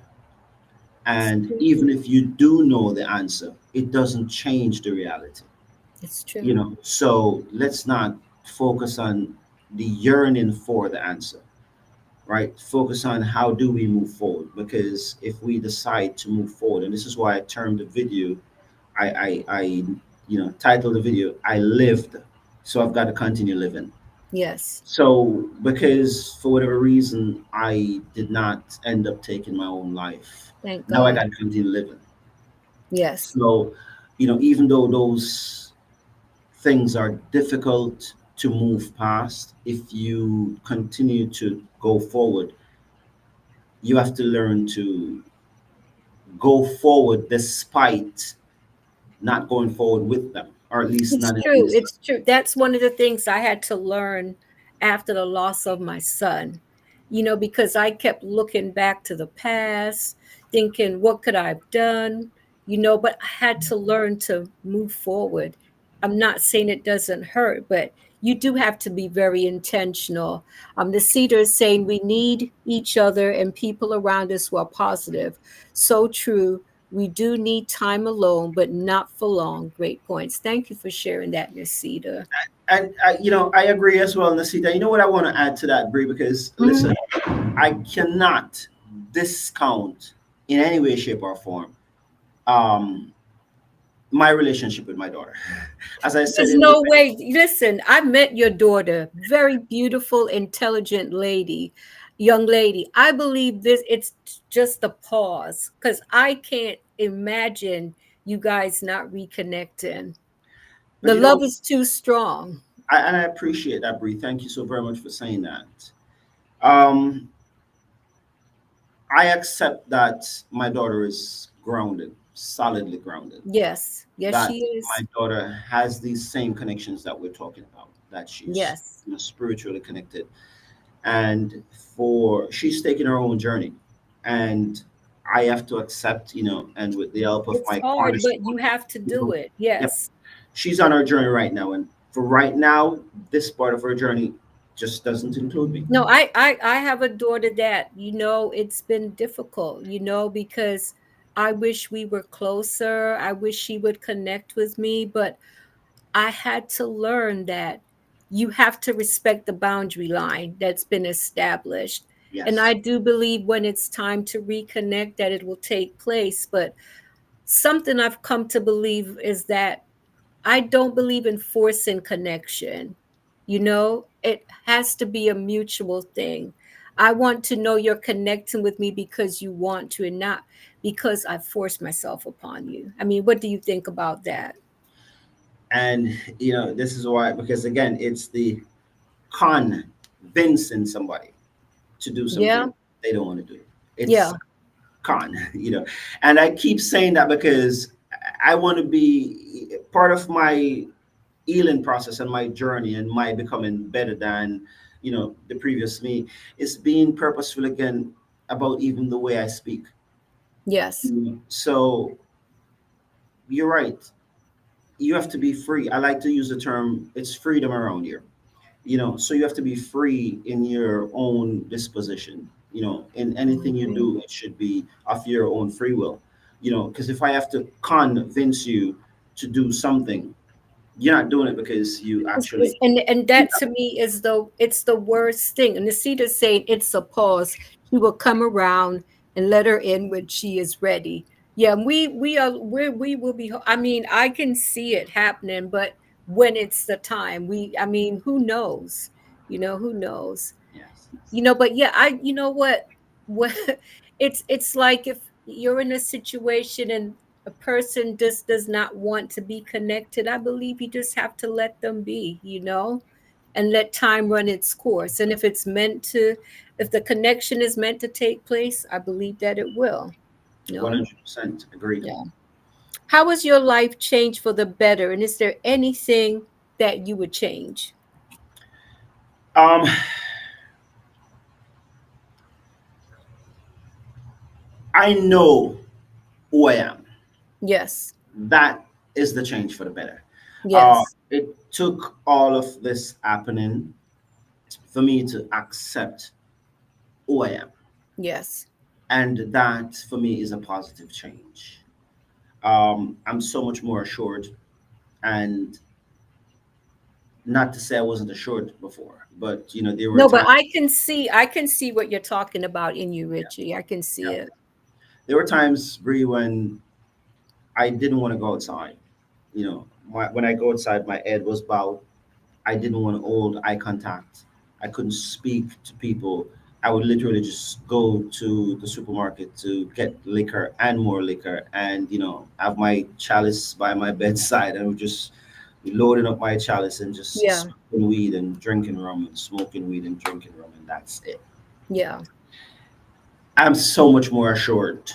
S2: and
S1: true.
S2: even if you do know the answer, it doesn't change the reality.
S1: It's true.
S2: So let's not focus on the yearning for the answer, right? Focus on how do we move forward, because if we decide to move forward, and this is why I termed the video, I titled the video, I lived, so I've got to continue living.
S1: Yes.
S2: So because for whatever reason I did not end up taking my own life,
S1: Thank
S2: now I
S1: God.
S2: got to continue living.
S1: Yes.
S2: So even though those things are difficult to move past, if you continue to go forward, you have to learn to go forward despite not going forward with them, or at least
S1: It's
S2: not in
S1: true.
S2: unison.
S1: It's true. That's one of the things I had to learn after the loss of my son, because I kept looking back to the past, thinking, what could I have done? But I had to learn to move forward. I'm not saying it doesn't hurt, but you do have to be very intentional. The Cedar is saying we need each other and people around us who are positive. So true. We do need time alone, but not for long. Great points. Thank you for sharing that, Nisita.
S2: And I agree as well, Nasita. You know what I want to add to that, Brie? Because listen,
S1: Mhm.
S2: I cannot discount in any way, shape, or form um, my relationship with my daughter. As I said
S1: There's
S2: in the
S1: no way. Listen, I met your daughter, very beautiful, intelligent lady, young lady. I believe it's just a pause because I can't imagine you guys not reconnecting.
S2: but
S1: The love is too strong.
S2: and I appreciate that, Brie. Thank you so very much for saying that. Um, I accept that my daughter is grounded, solidly grounded.
S1: Yes. Yes,
S2: That
S1: she
S2: my
S1: is.
S2: daughter has these same connections that we're talking about. That she's
S1: Yes.
S2: spiritually connected, and for she's taking her own journey, and I have to accept, and with the help of
S1: It's
S2: my
S1: hard,
S2: cornerstone,
S1: but you have to
S2: you
S1: do
S2: know,
S1: it.
S2: yep,
S1: Yes.
S2: she's on her journey right now, and for right now, this part of her journey just doesn't include me.
S1: No, I have a daughter that, it's been difficult, because I wish we were closer. I wish she would connect with me, but I had to learn that you have to respect the boundary line that's been established. And
S2: Yes.
S1: I do believe when it's time to reconnect that it will take place, but something I've come to believe is that I don't believe in forcing connection. It has to be a mutual thing. I want to know you're connecting with me because you want to and not because I force myself upon you. I mean, what do you think about that?
S2: And this is why, because again, it's the convincing somebody to do
S1: Yeah.
S2: something they don't want to do. It's
S1: Yeah.
S2: con, and I keep saying that because I want to be part of my healing process and my journey and my becoming better than the previous me is being purposeful again about even the way I speak.
S1: Yes.
S2: So you're right. You have to be free. I like to use the term, it's freedom around here. So you have to be free in your own disposition. In anything you
S1: Mhm.
S2: do, it should be of your own free will. Because if I have to convince you to do something, you're not doing it because you actually.
S1: And that to me is it's the worst thing. And the Nacita's saying it's a pause. He will come around and let her in when she is ready. Yeah, we will be. I mean, I can see it happening, but when it's the time, I mean, who knows? Who knows?
S2: Yes.
S1: But yeah, you know what it's like if you're in a situation and a person just does not want to be connected. I believe you just have to let them be, and let time run its course. And if the connection is meant to take place, I believe that it will.
S2: 100% agreed.
S1: Yeah. How has your life changed for the better, and is there anything that you would change?
S2: um I know who I am.
S1: Yes.
S2: That is the change for the better.
S1: Yes.
S2: It took all of this happening for me to accept who I am.
S1: Yes.
S2: And that for me is a positive change. I'm so much more assured, and not to say I wasn't assured before, but there were
S1: No, but
S2: times.
S1: I can see what you're talking about in you,
S2: Yeah,
S1: Richie. I can see
S2: yeah.
S1: it.
S2: There were times, Bree, when I didn't want to go outside. When I go outside, my head was bowed. I didn't want to hold eye contact. I couldn't speak to people. I would literally just go to the supermarket to get liquor and more liquor, and have my chalice by my bedside, and would just be loading up my chalice and just
S1: Yeah.
S2: smoking weed and drinking rum and smoking weed and drinking rum, and that's it.
S1: Yeah.
S2: I'm so much more assured.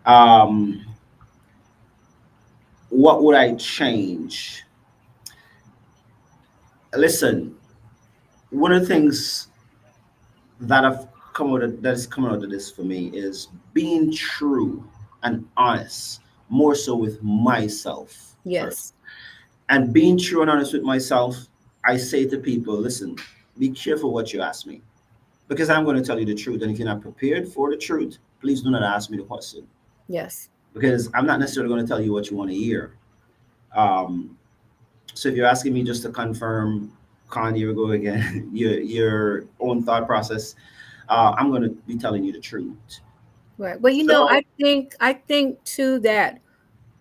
S2: Um, what would I change? Listen, one of the things that have that's come out of this for me is being true and honest, more so with myself first.
S1: Yes.
S2: And being true and honest with myself, I say to people, listen, be careful what you ask me, because I'm going to tell you the truth. And if you're not prepared for the truth, please do not ask me the question,
S1: Yes.
S2: because I'm not necessarily going to tell you what you want to hear. Um, so if you're asking me just to confirm, Con, here we go again, your own thought process, I'm going to be telling you the truth.
S1: Right. Well,
S2: So,
S1: I think too that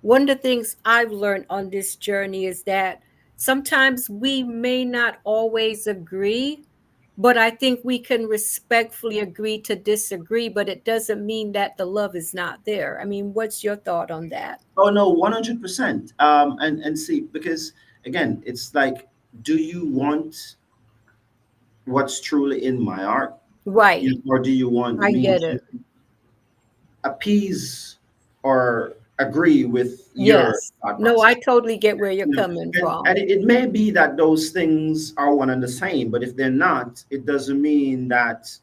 S1: one of the things I've learned on this journey is that sometimes we may not always agree, but I think we can respectfully agree to disagree, but it doesn't mean that the love is not there. I mean, what's your thought on that?
S2: oh no, 100%. And see, because again, it's like, do you want what's truly in my heart,
S1: Right.
S2: or do you want
S1: I
S2: me
S1: get
S2: to
S1: it.
S2: appease or agree with your
S1: Yes.
S2: thought
S1: No, I
S2: process?
S1: totally get where you're
S2: You know,
S1: coming
S2: and
S1: from.
S2: it may be that those things are one and the same, but if they're not, it doesn't mean that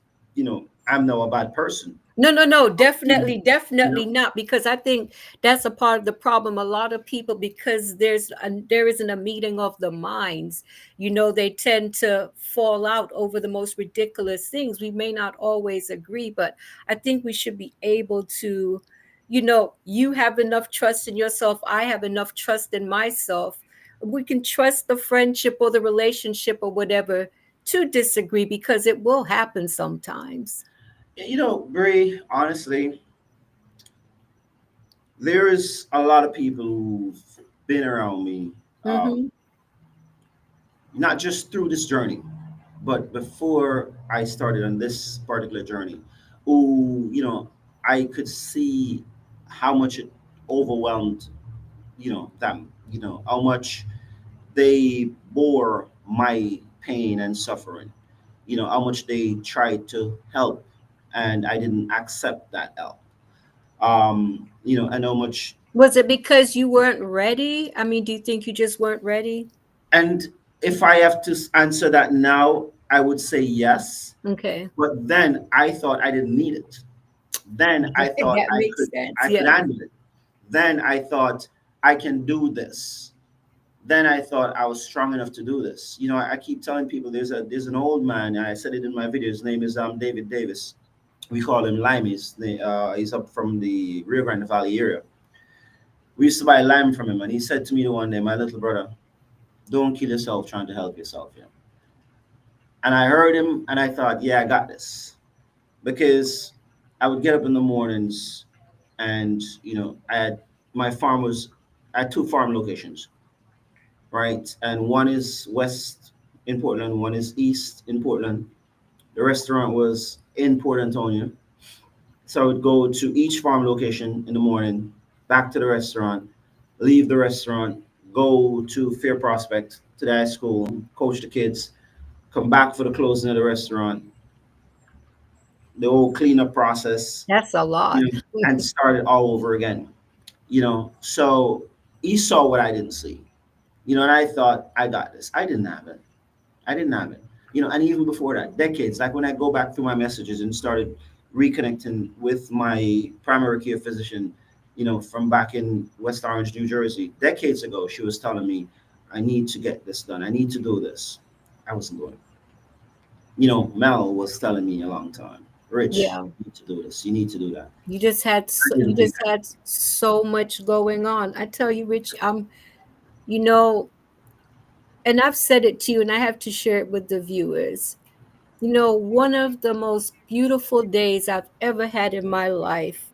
S2: I'm now a bad person.
S1: No, no, no,
S2: You
S1: definitely, definitely
S2: know,
S1: not. Because I think that's a part of the problem. A lot of people, because there isn't a meeting of the minds, they tend to fall out over the most ridiculous things. We may not always agree, but I think we should be able to, you have enough trust in yourself. I have enough trust in myself. We can trust the friendship or the relationship or whatever to disagree, because it will happen sometimes.
S2: Brie, honestly, there's a lot of people who've been around me,
S1: Mm-hmm.
S2: not just through this journey, but before I started on this particular journey, who, I could see how much it overwhelmed, them, how much they bore my pain and suffering, how much they tried to help, and I didn't accept that help. And how much.
S1: Was it because you weren't ready? I mean, do you think you just weren't ready?
S2: And if I have to answer that now, I would say yes.
S1: Okay.
S2: But then I thought I didn't need it. Then I thought
S1: That
S2: I
S1: makes
S2: could
S1: sense.
S2: I could
S1: Yes.
S2: handle it. Then I thought I can do this. Then I thought I was strong enough to do this. I keep telling people there's an old man. I said it in my video. His name is David Davis. We call him Limey. He's up from the Rio Grande Valley area. We used to buy lime from him, and he said to me one day, "My little brother, don't kill yourself trying to help yourself." Yeah. And I heard him, and I thought, yeah, I got this, because I would get up in the mornings, and my farm was I had two farm locations, right? And one is west in Portland, one is east in Portland. The restaurant was in Port Antonio. So I would go to each farm location in the morning, back to the restaurant, leave the restaurant, go to Fair Prospect to the high school, coach the kids, come back for the closing of the restaurant, the whole cleanup process,
S1: That's a lot.
S2: and start it all over again. So he saw what I didn't see, and I thought I got this. I didn't have it. I didn't have it. And even before that, decades, like when I go back through my messages and started reconnecting with my primary care physician, from back in West Orange, New Jersey, decades ago, she was telling me, I need to get this done. I need to do this. I wasn't doing it. Mel was telling me a long time, Rich,
S1: Yeah.
S2: you need to do this. You need to do that. I
S1: You
S2: didn't think
S1: just had so much going on. I tell you, Rich, you know, and I've said it to you, and I have to share it with the viewers. One of the most beautiful days I've ever had in my life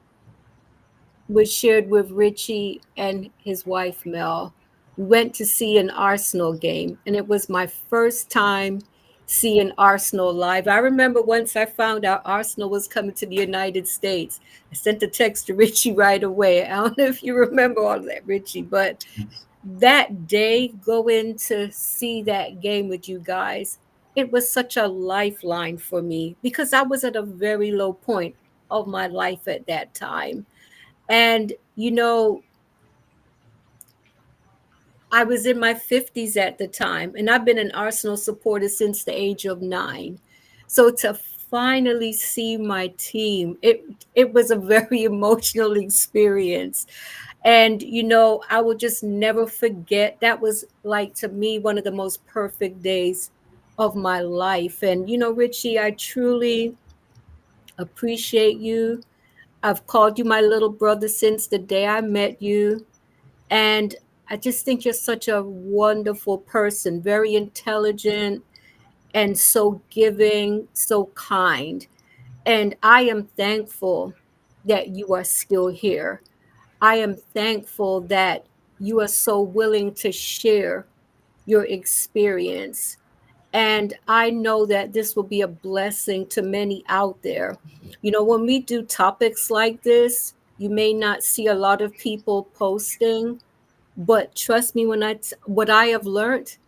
S1: was shared with Richie and his wife Mel. We went to see an Arsenal game, and it was my first time seeing Arsenal live. I remember once I found out Arsenal was coming to the United States, I sent a text to Richie right away. I don't know if you remember all of that, Richie, but that day going to see that game with you guys, it was such a lifeline for me because I was at a very low point of my life at that time. And, I was in my 50s at the time, and I've been an Arsenal supporter since the age of 9. So to finally see my team, it was a very emotional experience. And, I will just never forget. That was like, to me, one of the most perfect days of my life. And, Richie, I truly appreciate you. I've called you my little brother since the day I met you. And I just think you're such a wonderful person, very intelligent and so giving, so kind. And I am thankful that you are still here. I am thankful that you are so willing to share your experience. And I know that this will be a blessing to many out there. When we do topics like this, you may not see a lot of people posting, but trust me, what I have learned,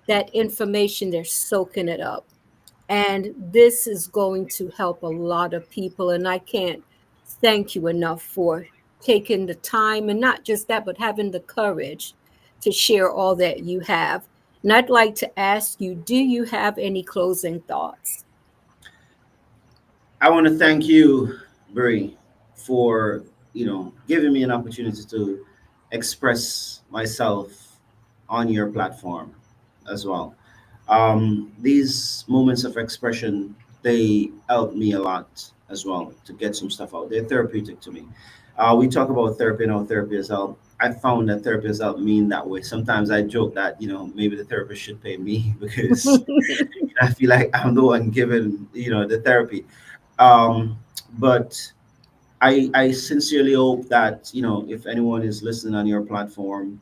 S1: that information, they're soaking it up. And this is going to help a lot of people. And I can't thank you enough for taking the time, and not just that, but having the courage to share all that you have. And I'd like to ask you, do you have any closing thoughts?
S2: I want to thank you, Brie, for giving me an opportunity to express myself on your platform as well. These moments of expression, they help me a lot as well to get some stuff out. They're therapeutic to me. We talk about therapy and how therapy has helped. I found that therapy has helped me in that way. Sometimes I joke that maybe the therapist should pay me because I feel like I'm the one giving the therapy. But I sincerely hope that if anyone is listening on your platform,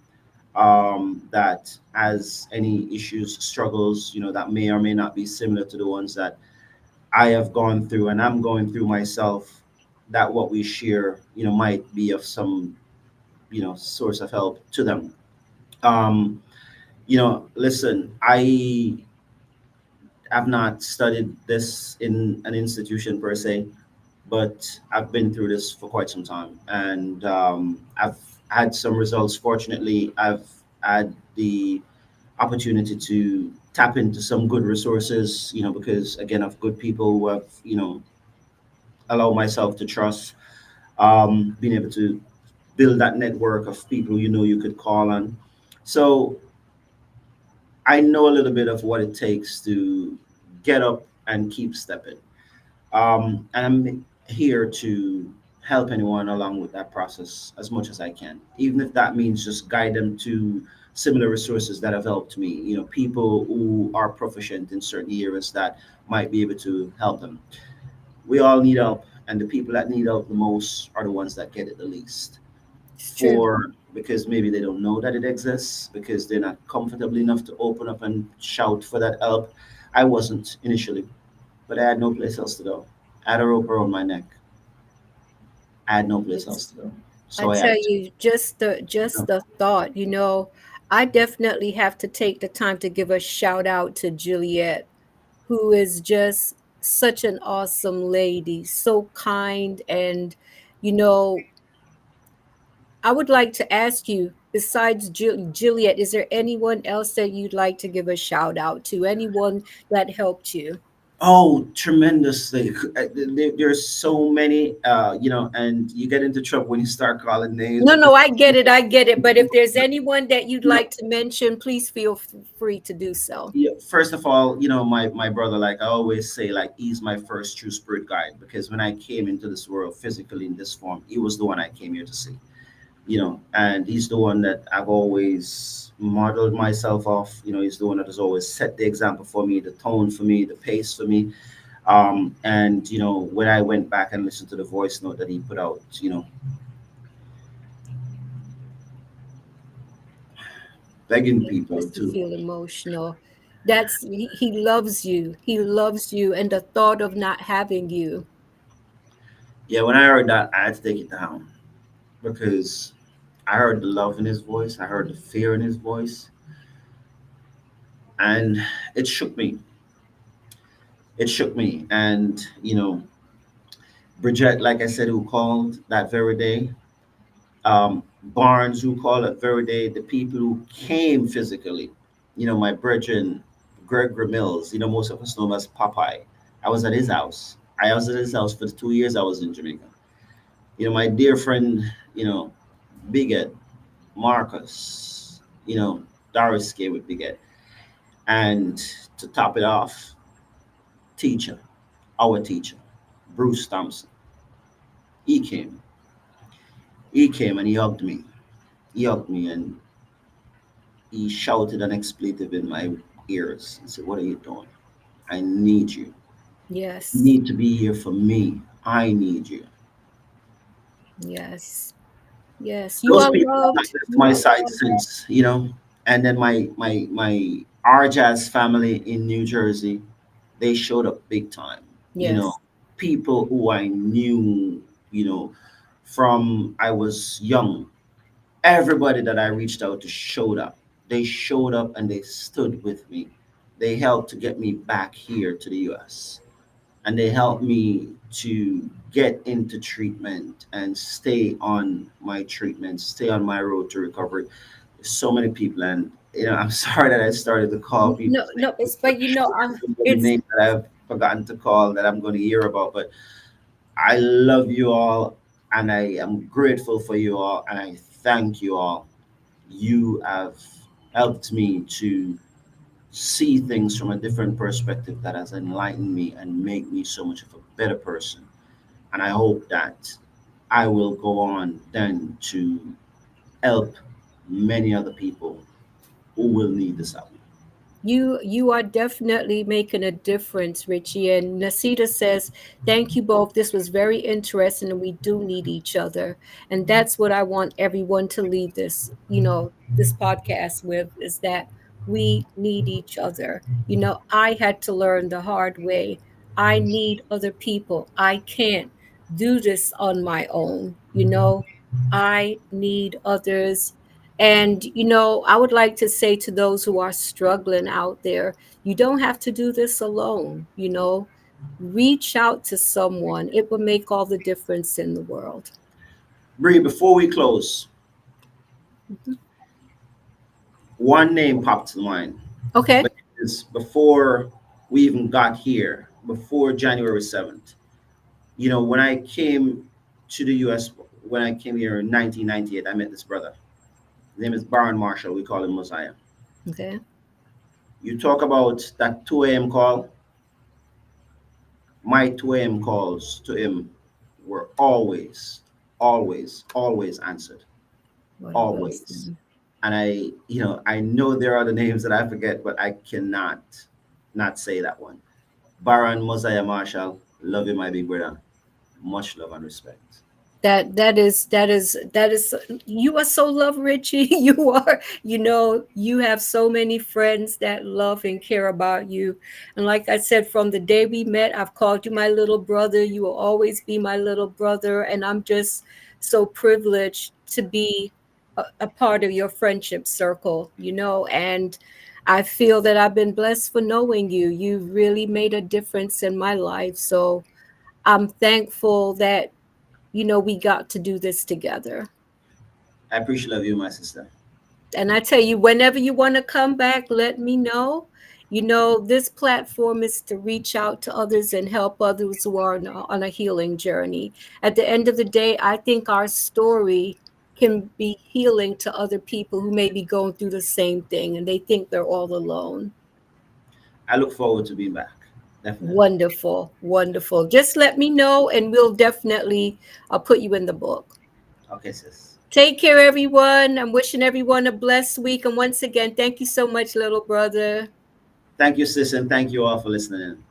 S2: that has any issues, struggles, that may or may not be similar to the ones that I have gone through and I'm going through myself, that what we share, might be of some, source of help to them. Um, Listen, I have not studied this in an institution per se, but I've been through this for quite some time, and I've had some results. Fortunately, I've had the opportunity to tap into some good resources, because again, of good people who have, allowed myself to trust, being able to build that network of people you know you could call on. So I know a little bit of what it takes to get up and keep stepping. And I'm here to help anyone along with that process as much as I can, even if that means just guide them to similar resources that have helped me. You know, people who are proficient in certain areas that might be able to help them. We all need help, and the people that need help the most are the ones that get it the least.
S1: It's true.
S2: For because maybe they don't know that it exists, because they're not comfortable enough to open up and shout for that help. I wasn't initially, but I had no place else to go. I had a rope around my neck. I had no place else
S1: It's,
S2: to go.
S1: I
S2: So I
S1: tell
S2: had to.
S1: you, just the thought, I definitely have to take the time to give a shout out to Juliet, who is just such an awesome lady, so kind. And, you know, I would like to ask you, besides Juliet, is there anyone else that you'd like to give a shout out to? Anyone that helped you?
S2: Oh, tremendously. There's so many, and you get into trouble when you start calling names
S1: No,
S2: because
S1: no, I get it. I get it. But if there's anyone that you'd
S2: you know,
S1: like to mention, please feel free to do so.
S2: yeah, first of all, my brother, like I always say, like he's my first true spirit guide, because when I came into this world physically in this form, he was the one I came here to see. And he's the one that I've always modeled myself off. He's the one that has always set the example for me, the tone for me, the pace for me. And when I went back and listened to the voice note that he put out, begging
S1: It
S2: people
S1: makes me
S2: to.
S1: feel emotional. He loves you. He loves you, and the thought of not having you.
S2: Yeah, when I heard that, I had to take it down, because I heard the love in his voice, I heard the fear in his voice, and it shook me. It shook me. And Bridget, like I said, who called that very day, Barnes, who called that very day, the people who came physically, my brethren, Gregory Mills, most of us know him as Popeye. I was at his house. I was at his house for the 2 years I was in Jamaica. My dear friend, Big Ed, Marcus, Doris came with Big Ed. And to top it off, teacher, our teacher, Bruce Thompson, he came. He came and he hugged me. He hugged me and he shouted an expletive in my ears. He said, "What are you doing? I need you. You
S1: Yes,
S2: need to be here for me. I need you."
S1: yes, yes. You
S2: Those
S1: are
S2: people have not
S1: loved.
S2: left
S1: You
S2: my
S1: are
S2: side
S1: loved.
S2: since. And then my Arjaz family in New Jersey, they showed up big time. You know,
S1: Yes,
S2: people who I knew, you know, from I was young. Everybody that I reached out to showed up. They showed up and they stood with me. They helped to get me back here to the US. And they helped me to get into treatment and stay on my treatment, stay on my road to recovery. So many people, and I'm sorry that I started to call
S1: no,
S2: people's
S1: no.
S2: names.
S1: It's but you know,
S2: The
S1: it's
S2: name that I've forgotten to call that I'm going to hear about, but I love you all, and I am grateful for you all, and I thank you all. You have helped me to see things from a different perspective that has enlightened me and made me so much of a better person. And I hope that I will go on then to help many other people who will need this help.
S1: you are definitely making a difference, Richie. And Nasita says, "Thank you both. This was very interesting, and we do need each other." And that's what I want everyone to leave this podcast with, is that we need each other. I had to learn the hard way. I need other people. I can't do this on my own. I need others. And, I would like to say to those who are struggling out there, you don't have to do this alone. Reach out to someone. It will make all the difference in the world.
S2: Bree, before we close,
S1: Mhm.
S2: one name popped to mind.
S1: Okay.
S2: But it's before we even got here, before January 7th. When I came to the US, when I came here in 1998, I met this brother. His name is Baron Marshall. We call him Mosiah.
S1: Okay.
S2: You talk about that 2 a.m. call. My 2 a.m. calls to him were always answered.
S1: What a
S2: Always.
S1: blessing.
S2: And I know there are the names that I forget, but I cannot not say that one. Baron Mosiah Marshall, love you, my big brother. Much love and respect.
S1: That is you are so love, Richie. You are, you have so many friends that love and care about you. And like I said, from the day we met, I've called you my little brother. You will always be my little brother. And I'm just so privileged to be a part of your friendship circle, and I feel that I've been blessed for knowing you. You really made a difference in my life. So I'm thankful that we got to do this together.
S2: I appreciate love you, my sister.
S1: And I tell you, whenever you want to come back, let me know. This platform is to reach out to others and help others who are on a healing journey. At the end of the day, I think our story can be healing to other people who may be going through the same thing and they think they're all alone.
S2: I look forward to being back. Definitely.
S1: Wonderful, wonderful. Just let me know and we'll definitely put you in the book.
S2: Okay, sis.
S1: Take care, everyone. I'm wishing everyone a blessed week. And once again, thank you so much, little brother.
S2: Thank you, sis, and thank you all for listening in.